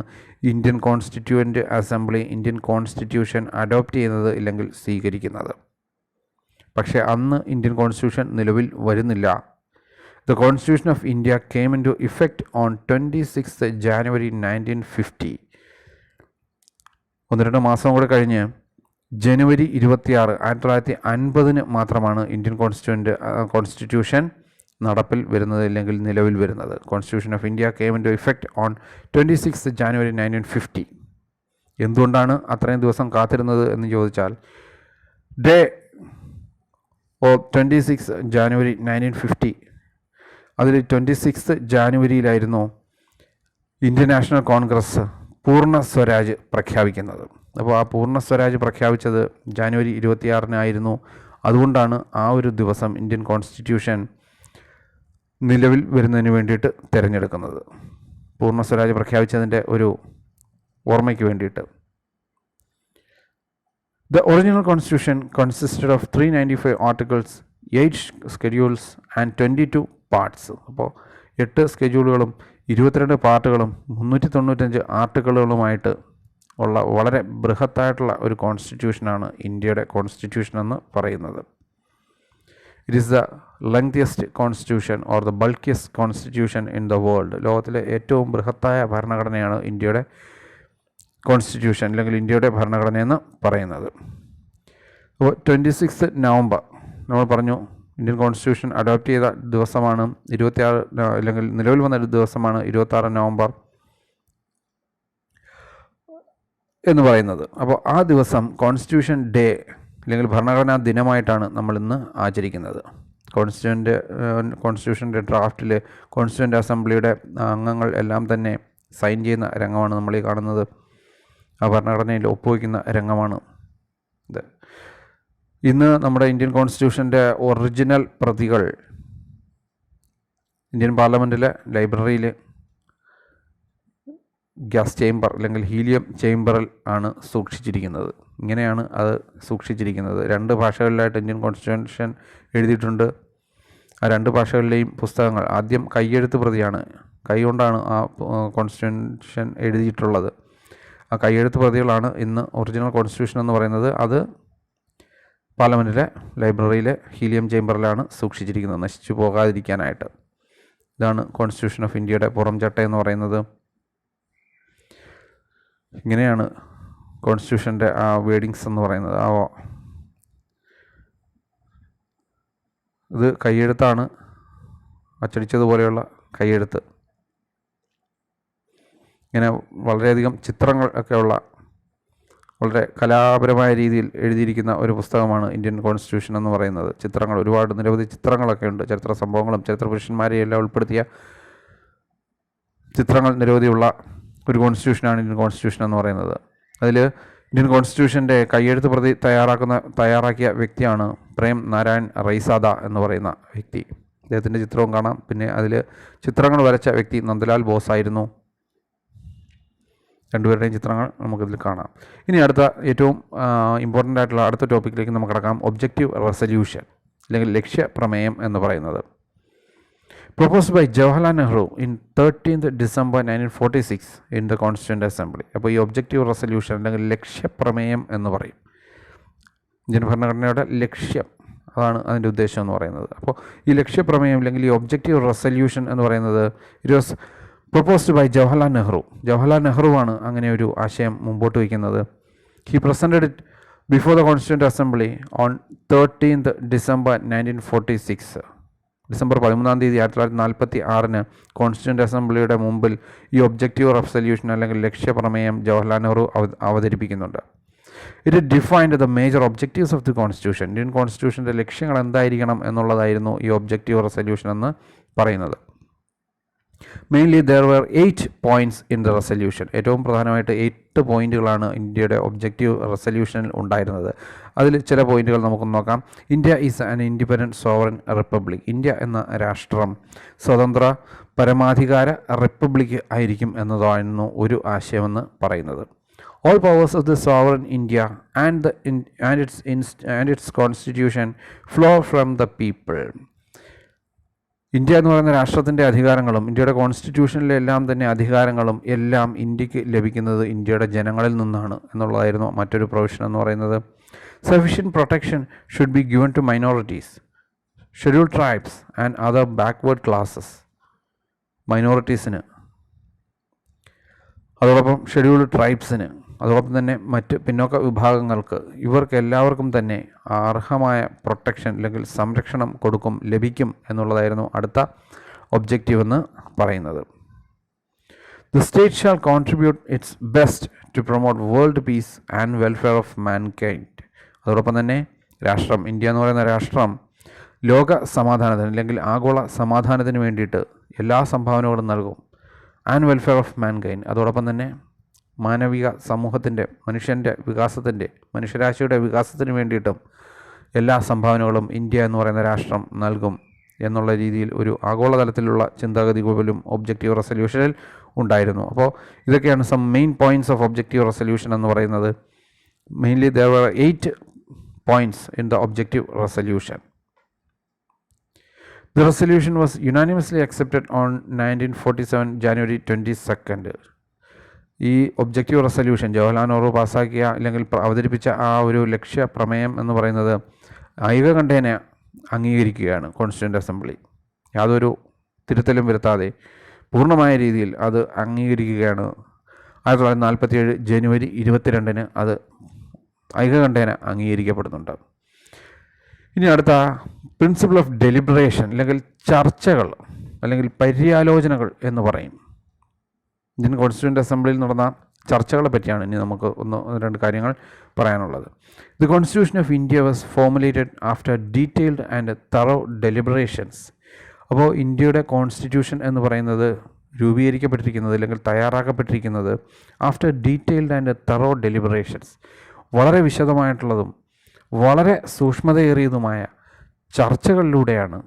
Indian constituent assembly Indian constitution adopt ചെയ്യുന്നത് ഇല്ലെങ്കിൽ സ്വീകരിക്കുന്നത്. പക്ഷേ അന്ന് ഇന്ത്യൻ കോൺസ്റ്റിറ്റ്യൂഷൻ നിലവിൽ വരുന്നില്ല. The constitution of India came into effect on 26 January 1950. 1-2 മാസം കൂടെ കഴിഞ്ഞ് ജനുവരി 26, 1950 മാത്രമാണ് ഇന്ത്യൻ കോൺസ്റ്റിറ്റ്യൂഷൻ നടപ്പിൽ വരുന്നത് അല്ലെങ്കിൽ നിലവിൽ വരുന്നത്. Constitution of India came into effect on 26 January 1950. എന്തുകൊണ്ടാണ് അത്രയും ദിവസം കാത്തിരുന്നത് എന്ന് ചോദിച്ചാൽ, ഡേ ഓഫ് 26 January 1950 അതിൽ 26 ജാനുവരിയിലായിരുന്നു ഇന്ത്യൻ നാഷണൽ കോൺഗ്രസ് പൂർണ്ണ സ്വരാജ് പ്രഖ്യാപിക്കുന്നത്. അപ്പോൾ ആ പൂർണ്ണ സ്വരാജ് പ്രഖ്യാപിച്ചത് ജാനുവരി 26 അതുകൊണ്ടാണ് ആ ഒരു ദിവസം ഇന്ത്യൻ കോൺസ്റ്റിറ്റ്യൂഷൻ നിലവിൽ വരുന്നതിന് വേണ്ടിയിട്ട് തിരഞ്ഞെടുക്കുന്നത്. പൂർണ്ണ സ്വരാജ് പ്രഖ്യാപിച്ചതിൻ്റെ ഒരു ഓർമ്മയ്ക്ക് വേണ്ടിയിട്ട്. The original constitution consisted of 395 articles, 8 schedules and 22 parts. അപ്പോൾ 8 സ്കെഡ്യൂളുകളും 22 പാർട്ടുകളും 395 ആർട്ടിക്കിളുകളുമായിട്ട് ഉള്ള വളരെ ബൃഹത്തായിട്ടുള്ള ഒരു കോൺസ്റ്റിറ്റ്യൂഷനാണ് ഇന്ത്യയുടെ കോൺസ്റ്റിറ്റ്യൂഷൻ എന്ന് പറയുന്നത്. It is the lengthiest constitution or the bulkiest constitution in the world. ലോകത്തിലെ ഏറ്റവും ബൃഹത്തായ ഭരണഘടനയാണ് ഇന്ത്യയുടെ കോൺസ്റ്റിറ്റ്യൂഷൻ അല്ലെങ്കിൽ ഇന്ത്യയുടെ ഭരണഘടനയെന്ന് പറയുന്നത്. അപ്പോൾ 26 നവംബർ നമ്മൾ പറഞ്ഞു ഇന്ത്യൻ കോൺസ്റ്റിറ്റ്യൂഷൻ അഡോപ്റ്റ് ചെയ്ത ദിവസമാണ് 26 അല്ലെങ്കിൽ നിലവിൽ വന്ന ദിവസമാണ് 26 നവംബർ എന്ന് പറയുന്നത്. അപ്പോൾ ആ ദിവസം കോൺസ്റ്റിറ്റ്യൂഷൻ ഡേ അല്ലെങ്കിൽ ഭരണഘടനാ ദിനമായിട്ടാണ് നമ്മൾ ഇന്ന് ആചരിക്കുന്നത്. കോൺസ്റ്റിറ്റ്യൂഷൻ്റെ ഡ്രാഫ്റ്റിൽ കോൺസ്റ്റിറ്റ്യൂൻ്റ് അസംബ്ലിയുടെ അംഗങ്ങൾ എല്ലാം തന്നെ സൈൻ ചെയ്യുന്ന രംഗമാണ് നമ്മൾ ഈ കാണുന്നത്. ആ ഭരണഘടനയിൽ ഒപ്പുവയ്ക്കുന്ന രംഗമാണ് ഇത്. ഇന്ന് നമ്മുടെ ഇന്ത്യൻ കോൺസ്റ്റിറ്റ്യൂഷൻ്റെ ഒറിജിനൽ പ്രതികൾ ഇന്ത്യൻ പാർലമെൻറ്റിലെ ലൈബ്രറിയിൽ ഗ്യാസ് ചേംബർ അല്ലെങ്കിൽ ഹീലിയം ചേംബറിൽ ആണ് സൂക്ഷിച്ചിരിക്കുന്നത്. ഇങ്ങനെയാണ് അത് സൂക്ഷിച്ചിരിക്കുന്നത്. 2 ഭാഷകളിലായിട്ട് ഇന്ത്യൻ കോൺസ്റ്റിറ്റ്യൂഷൻ എഴുതിയിട്ടുണ്ട്. ആ 2 ഭാഷകളിലെയും പുസ്തകങ്ങൾ ആദ്യം കൈയെഴുത്ത് പ്രതിയാണ്, കൈകൊണ്ടാണ് ആ കോൺസ്റ്റിറ്റ്യൂഷൻ എഴുതിയിട്ടുള്ളത്. ആ കൈയെഴുത്ത് പ്രതികളാണ് ഇന്ന് ഒറിജിനൽ കോൺസ്റ്റിറ്റ്യൂഷൻ എന്ന് പറയുന്നത്. അത് പാർലമെൻറ്റിലെ ലൈബ്രറിയിലെ ഹീലിയം ചേംബറിലാണ് സൂക്ഷിച്ചിരിക്കുന്നത് നശിച്ചു പോകാതിരിക്കാനായിട്ട്. ഇതാണ് കോൺസ്റ്റിറ്റ്യൂഷൻ ഓഫ് ഇന്ത്യയുടെ പുറം ചട്ട എന്ന് പറയുന്നത്. ഇങ്ങനെയാണ് കോൺസ്റ്റിറ്റ്യൂഷൻ്റെ ആ വേഡിങ്സ് എന്ന് പറയുന്നത്. ഇത് കൈയെഴുത്താണ്, അച്ചടിച്ചതുപോലെയുള്ള കൈയെഴുത്ത്. ഇങ്ങനെ വളരെയധികം ചിത്രങ്ങൾ ഒക്കെയുള്ള വളരെ കലാപരമായ രീതിയിൽ എഴുതിയിരിക്കുന്ന ഒരു പുസ്തകമാണ് ഇന്ത്യൻ കോൺസ്റ്റിറ്റ്യൂഷൻ എന്ന് പറയുന്നത്. ചിത്രങ്ങൾ നിരവധി ചിത്രങ്ങളൊക്കെ ഉണ്ട്. ചരിത്ര സംഭവങ്ങളും ചരിത്ര പുരുഷന്മാരെയും എല്ലാം ഉൾപ്പെടുത്തിയ ചിത്രങ്ങൾ നിരവധിയുള്ള ഒരു കോൺസ്റ്റിറ്റ്യൂഷനാണ് ഇന്ത്യൻ കോൺസ്റ്റിറ്റ്യൂഷൻ എന്ന് പറയുന്നത്. അതിൽ ഇന്ത്യൻ കോൺസ്റ്റിറ്റ്യൂഷൻ്റെ കൈയെഴുത്ത് പ്രതി തയ്യാറാക്കിയ വ്യക്തിയാണ് പ്രേം നാരായൺ റൈസാദ എന്ന് പറയുന്ന വ്യക്തി. അദ്ദേഹത്തിൻ്റെ ചിത്രവും കാണാം. പിന്നെ അതിൽ ചിത്രങ്ങൾ വരച്ച വ്യക്തി നന്ദലാൽ ബോസ് ആയിരുന്നു. 2 പേരുടെയും ചിത്രങ്ങൾ നമുക്കിതിൽ കാണാം. ഇനി അടുത്ത ഏറ്റവും ഇമ്പോർട്ടൻ്റ് ആയിട്ടുള്ള അടുത്ത ടോപ്പിക്കിലേക്ക് നമുക്ക് കടക്കാം. ഒബ്ജക്റ്റീവ് റെസല്യൂഷൻ അല്ലെങ്കിൽ ലക്ഷ്യപ്രമേയം എന്ന് പറയുന്നത് proposed by Jawaharlal Nehru in 13th December 1946 in the constituent assembly. അപ്പോൾ ഈ ഒബ്ജക്റ്റീവ് റെസല്യൂഷൻ അല്ലെങ്കിൽ ലക്ഷ്യപ്രമേയം എന്ന് പറയും. ഇന്ത്യൻ ഭരണഘടനയുടെ ലക്ഷ്യം, അതാണ് അതിൻ്റെ ഉദ്ദേശം എന്ന് പറയുന്നത്. അപ്പോൾ ഈ ലക്ഷ്യപ്രമേയം അല്ലെങ്കിൽ ഈ ഒബ്ജക്റ്റീവ് റെസല്യൂഷൻ എന്ന് പറയുന്നത് it was proposed by Jawaharlal Nehru. Jawaharlal നെഹ്റുവാണ് അങ്ങനെ ഒരു ആശയം മുമ്പോട്ട് വയ്ക്കുന്നത്. He presented it before the constituent assembly on 13th December 1946. December 13 1946 constituent അസംബ്ലിയുടെ മുമ്പിൽ ഈ ഒബ്ജക്റ്റീവ് റെസല്യൂഷൻ അല്ലെങ്കിൽ ലക്ഷ്യപ്രമേയം ജവഹർലാൽ നെഹ്റു അവതരിപ്പിക്കുന്നുണ്ട്. It defined the major objectives of the constitution. Indian കോൺസ്റ്റിറ്റ്യൂഷൻ്റെ ലക്ഷ്യങ്ങൾ എന്തായിരിക്കണം എന്നുള്ളതായിരുന്നു ഈ ഒബ്ജക്റ്റീവ് റെസല്യൂഷൻ എന്ന് പറയുന്നത്. Mainly there were 8 points in the resolution. ഏറ്റവും പ്രധാനമായിട്ട് 8 പോയിന്റുകളാണ് ഇന്ത്യയുടെ ഒബ്ജക്റ്റീവ് റെസല്യൂഷനിൽ ഉണ്ടായിരുന്നത്. അതിൽ ചില പോയിന്റുകൾ നമുക്കൊന്ന് നോക്കാം. India is an independent sovereign republic. India എന്ന രാഷ്ട്രം സ്വതന്ത്ര പരമാധികാര റിപ്പബ്ലിക് ആയിരിക്കും എന്നതായിരുന്നു ഒരു ആശയമെന്ന് പറയുന്നത്. All powers of the sovereign India and its constitution flow from the people. India എന്ന് പറയുന്ന രാഷ്ട്രത്തിൻ്റെ അധികാരങ്ങളും ഇന്ത്യയുടെ കോൺസ്റ്റിറ്റ്യൂഷനിലെ എല്ലാം തന്നെ അധികാരങ്ങളും എല്ലാം ഇന്ത്യക്ക് ലഭിക്കുന്നത് ഇന്ത്യയുടെ ജനങ്ങളിൽ നിന്നാണ് എന്നുള്ളതായിരുന്നു മറ്റൊരു പ്രൊവിഷൻ എന്ന് പറയുന്നത്. Sufficient protection should be given to minorities, scheduled tribes and other backward classes. മൈനോറിറ്റീസിന്, അതോടൊപ്പം ഷെഡ്യൂൾഡ് ട്രൈബ്സിന്, അതോടൊപ്പം തന്നെ മറ്റ് പിന്നോക്ക വിഭാഗങ്ങൾക്ക്, ഇവർക്ക് എല്ലാവർക്കും തന്നെ അർഹമായ പ്രൊട്ടക്ഷൻ അല്ലെങ്കിൽ സംരക്ഷണം ലഭിക്കും എന്നുള്ളതായിരുന്നു അടുത്ത ഒബ്ജക്റ്റീവ് എന്ന് പറയുന്നത്. The state shall contribute its best to promote world peace and welfare of mankind. അതോടൊപ്പം തന്നെ രാഷ്ട്രം, ഇന്ത്യ എന്ന് പറയുന്ന രാഷ്ട്രം ലോക സമാധാനത്തിന് അല്ലെങ്കിൽ ആഗോള സമാധാനത്തിന് വേണ്ടിയിട്ട് എല്ലാ സംഭാവനകളും നൽകും. ആൻഡ് വെൽഫെയർ ഓഫ് മാൻകൈൻഡ്, അതോടൊപ്പം തന്നെ മാനവിക സമൂഹത്തിൻ്റെ, മനുഷ്യരാശിയുടെ വികാസത്തിന് വേണ്ടിയിട്ടും എല്ലാ സംഭാവനകളും ഇന്ത്യ എന്ന് പറയുന്ന രാഷ്ട്രം നൽകും എന്നുള്ള രീതിയിൽ ഒരു ആഗോളതലത്തിലുള്ള ചിന്താഗതി പോലും ഒബ്ജക്റ്റീവ് റെസല്യൂഷനിൽ ഉണ്ടായിരുന്നു. അപ്പോൾ ഇതൊക്കെയാണ് some main points of objective resolution എന്ന് പറയുന്നത്. Mainly there were 8 points in the objective resolution. The resolution was unanimously accepted on 1947 January 22nd. ഈ ഒബ്ജക്റ്റീവ് റെസല്യൂഷൻ ജവഹർലാൽ നെഹ്റു പാസ്സാക്കിയ അല്ലെങ്കിൽ അവതരിപ്പിച്ച ആ ഒരു ലക്ഷ്യ പ്രമേയം എന്ന് പറയുന്നത് ഐകകണ്ഠേന അംഗീകരിക്കുകയാണ് കോൺസ്റ്റിറ്റ്യൂൻ്റ് അസംബ്ലി. യാതൊരു തിരുത്തലും വരുത്താതെ പൂർണ്ണമായ രീതിയിൽ അത് അംഗീകരിക്കുകയാണ്. 1947 ജനുവരി 22 അത് ഐകകണ്ഠേന അംഗീകരിക്കപ്പെടുന്നുണ്ട്. ഇനി അടുത്ത പ്രിൻസിപ്പിൾ ഓഫ് ഡെലിബറേഷൻ അല്ലെങ്കിൽ ചർച്ചകൾ അല്ലെങ്കിൽ പര്യാലോചനകൾ എന്ന് പറയും. ഇന്ത്യൻ കോൺസ്റ്റിറ്റ്യൂൻ്റ് അസംബ്ലിയിൽ നടന്ന ചർച്ചകളെ പറ്റിയാണ് ഇനി നമുക്ക് രണ്ട് കാര്യങ്ങൾ പറയാനുള്ളത്. The constitution of India was formulated after detailed and thorough deliberations. അപ്പോൾ ഇന്ത്യയുടെ കോൺസ്റ്റിറ്റ്യൂഷൻ എന്ന് പറയുന്നത് രൂപീകരിക്കപ്പെട്ടിരിക്കുന്നത് അല്ലെങ്കിൽ തയ്യാറാക്കപ്പെട്ടിരിക്കുന്നത് after detailed and thorough deliberations, വളരെ വിശദമായിട്ടുള്ളതും വളരെ സൂക്ഷ്മതയേറിയതുമായ ചർച്ചകളിലൂടെയാണ്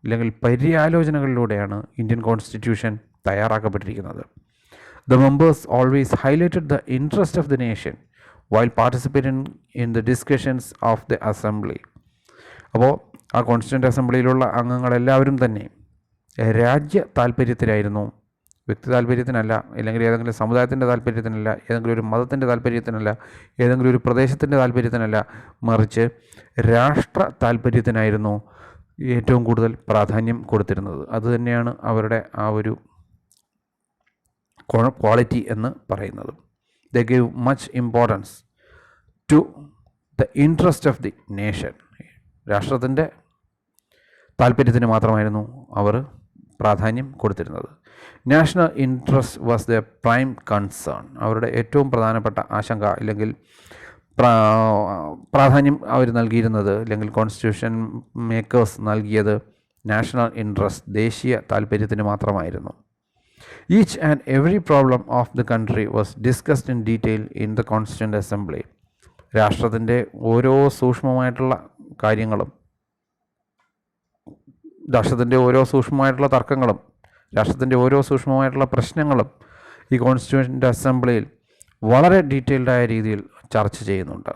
അല്ലെങ്കിൽ പര്യാലോചനകളിലൂടെയാണ് ഇന്ത്യൻ കോൺസ്റ്റിറ്റ്യൂഷൻ തയ്യാറാക്കപ്പെട്ടിരിക്കുന്നത്. The members always highlighted the interest of the nation while participating in the discussions of the assembly. അപ്പോൾ ആ കോൺസ്റ്റിറ്റ്യൂൻ്റ് അസംബ്ലിയിലുള്ള അംഗങ്ങളെല്ലാവരും തന്നെ രാജ്യ താല്പര്യത്തിലായിരുന്നു, വ്യക്തി താല്പര്യത്തിനല്ല, അല്ലെങ്കിൽ ഏതെങ്കിലും സമുദായത്തിൻ്റെ താല്പര്യത്തിനല്ല, ഏതെങ്കിലും ഒരു മതത്തിൻ്റെ താല്പര്യത്തിനല്ല, ഏതെങ്കിലും ഒരു പ്രദേശത്തിൻ്റെ താല്പര്യത്തിനല്ല, മറിച്ച് രാഷ്ട്ര താല്പര്യത്തിനായിരുന്നു ഏറ്റവും കൂടുതൽ പ്രാധാന്യം കൊടുത്തിരുന്നത്. അതുതന്നെയാണ് അവരുടെ ആ ഒരു ക്വാളിറ്റി എന്ന് പറയുന്നത്. They gave much importance to the interest of the nation. രാഷ്ട്രത്തിൻ്റെ താല്പര്യത്തിന് മാത്രമായിരുന്നു അവർ പ്രാധാന്യം കൊടുത്തിരുന്നത്. National interest was the prime concern. അവരുടെ ഏറ്റവും പ്രധാനപ്പെട്ട ആശങ്ക അല്ലെങ്കിൽ പ്രാധാന്യം അവർ നൽകിയിരുന്നത്, അല്ലെങ്കിൽ കോൺസ്റ്റിറ്റ്യൂഷൻ മേക്കേഴ്സ് നൽകിയത് നാഷണൽ ഇൻട്രസ്റ്റ്, ദേശീയ താല്പര്യത്തിന് മാത്രമായിരുന്നു. Each and every problem of the country was discussed in detail in the constituent assembly. രാഷ്ട്രത്തിൻ്റെ ഓരോ സൂക്ഷ്മമായിട്ടുള്ള കാര്യങ്ങളും, രാഷ്ട്രത്തിൻ്റെ ഓരോ സൂക്ഷ്മമായിട്ടുള്ള തർക്കങ്ങളും, രാഷ്ട്രത്തിൻ്റെ ഓരോ സൂക്ഷ്മമായിട്ടുള്ള പ്രശ്നങ്ങളും ഈ കോൺസ്റ്റിറ്റ്യൂൻ്റ് അസംബ്ലിയിൽ വളരെ ഡീറ്റെയിൽഡായ രീതിയിൽ ചർച്ച ചെയ്യുന്നുണ്ട്.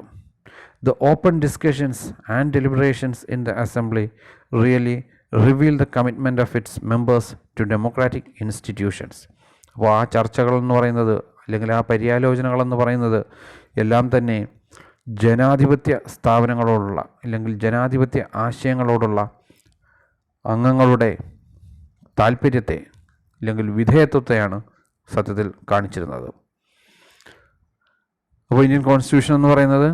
The open discussions and deliberations in the assembly really reveal the commitment of its members to democratic institutions. അപ്പോൾ ആ ചർച്ചകളെന്ന് പറയുന്നത്, അല്ലെങ്കിൽ ആ പര്യാലോചനകളെന്ന് പറയുന്നത് എല്ലാം തന്നെ ജനാധിപത്യ സ്ഥാപനങ്ങളോടുള്ള, അല്ലെങ്കിൽ ജനാധിപത്യ ആശയങ്ങളോടുള്ള അംഗങ്ങളുടെ താല്പര്യത്തെ അല്ലെങ്കിൽ വിധേയത്വത്തെയാണ് സത്യത്തിൽ കാണിച്ചിരുന്നത്. അപ്പോൾ ഇന്ത്യൻ കോൺസ്റ്റിറ്റ്യൂഷൻ എന്ന് പറയുന്നത്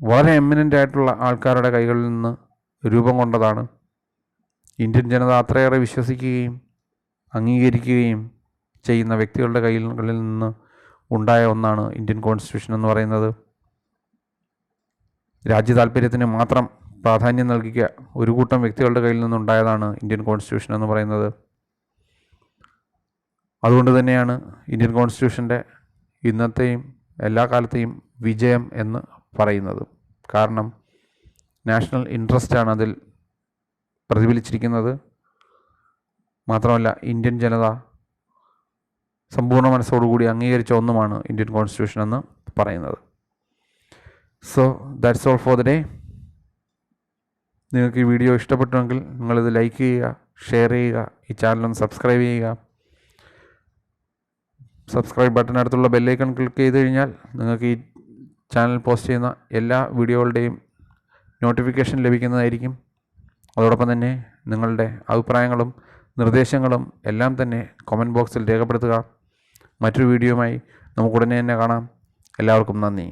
വളരെ എമിനൻ്റ് ആയിട്ടുള്ള ആൾക്കാരുടെ കൈകളിൽ നിന്ന് രൂപം കൊണ്ടതാണ്. ഇന്ത്യൻ ജനത അത്രയേറെ വിശ്വസിക്കുകയും അംഗീകരിക്കുകയും ചെയ്യുന്ന വ്യക്തികളുടെ കൈകളിൽ നിന്ന് ഉണ്ടായ ഒന്നാണ് ഇന്ത്യൻ കോൺസ്റ്റിറ്റ്യൂഷൻ എന്ന് പറയുന്നത്. രാജ്യ താല്പര്യത്തിന് മാത്രം പ്രാധാന്യം നൽകിയ ഒരു കൂട്ടം വ്യക്തികളുടെ കയ്യിൽ നിന്നുണ്ടായതാണ് ഇന്ത്യൻ കോൺസ്റ്റിറ്റ്യൂഷൻ എന്ന് പറയുന്നത്. അതുകൊണ്ട് തന്നെയാണ് ഇന്ത്യൻ കോൺസ്റ്റിറ്റ്യൂഷൻ്റെ ഇന്നത്തെയും എല്ലാ കാലത്തെയും വിജയം എന്ന് പറയുന്നത്. കാരണം നാഷണൽ ഇൻട്രസ്റ്റാണ് അതിൽ പ്രതിഫലിച്ചിരിക്കുന്നത്. മാത്രമല്ല, ഇന്ത്യൻ ജനത സമ്പൂർണ്ണ മനസ്സോടുകൂടി അംഗീകരിച്ച ഒന്നുമാണ് ഇന്ത്യൻ കോൺസ്റ്റിറ്റ്യൂഷൻ എന്ന് പറയുന്നത്. So that's all for the day. നിങ്ങൾക്ക് ഈ വീഡിയോ ഇഷ്ടപ്പെട്ടുവെങ്കിൽ നിങ്ങളിത് ലൈക്ക് ചെയ്യുക, ഷെയർ ചെയ്യുക, ഈ ചാനലൊന്ന് സബ്സ്ക്രൈബ് ചെയ്യുക. സബ്സ്ക്രൈബ് ബട്ടനടുത്തുള്ള ബെല്ലൈക്കൺ ക്ലിക്ക് ചെയ്ത് കഴിഞ്ഞാൽ നിങ്ങൾക്ക് ഈ ചാനൽ പോസ്റ്റ് ചെയ്യുന്ന എല്ലാ വീഡിയോകളുടെയും നോട്ടിഫിക്കേഷൻ ലഭിക്കുന്നതായിരിക്കും. അതോടൊപ്പം തന്നെ നിങ്ങളുടെ അഭിപ്രായങ്ങളും നിർദ്ദേശങ്ങളും എല്ലാം തന്നെ കമൻറ്റ് ബോക്സിൽ രേഖപ്പെടുത്തുക. മറ്റൊരു വീഡിയോയുമായി നമുക്ക് ഉടനെ തന്നെ കാണാം. എല്ലാവർക്കും നന്ദി.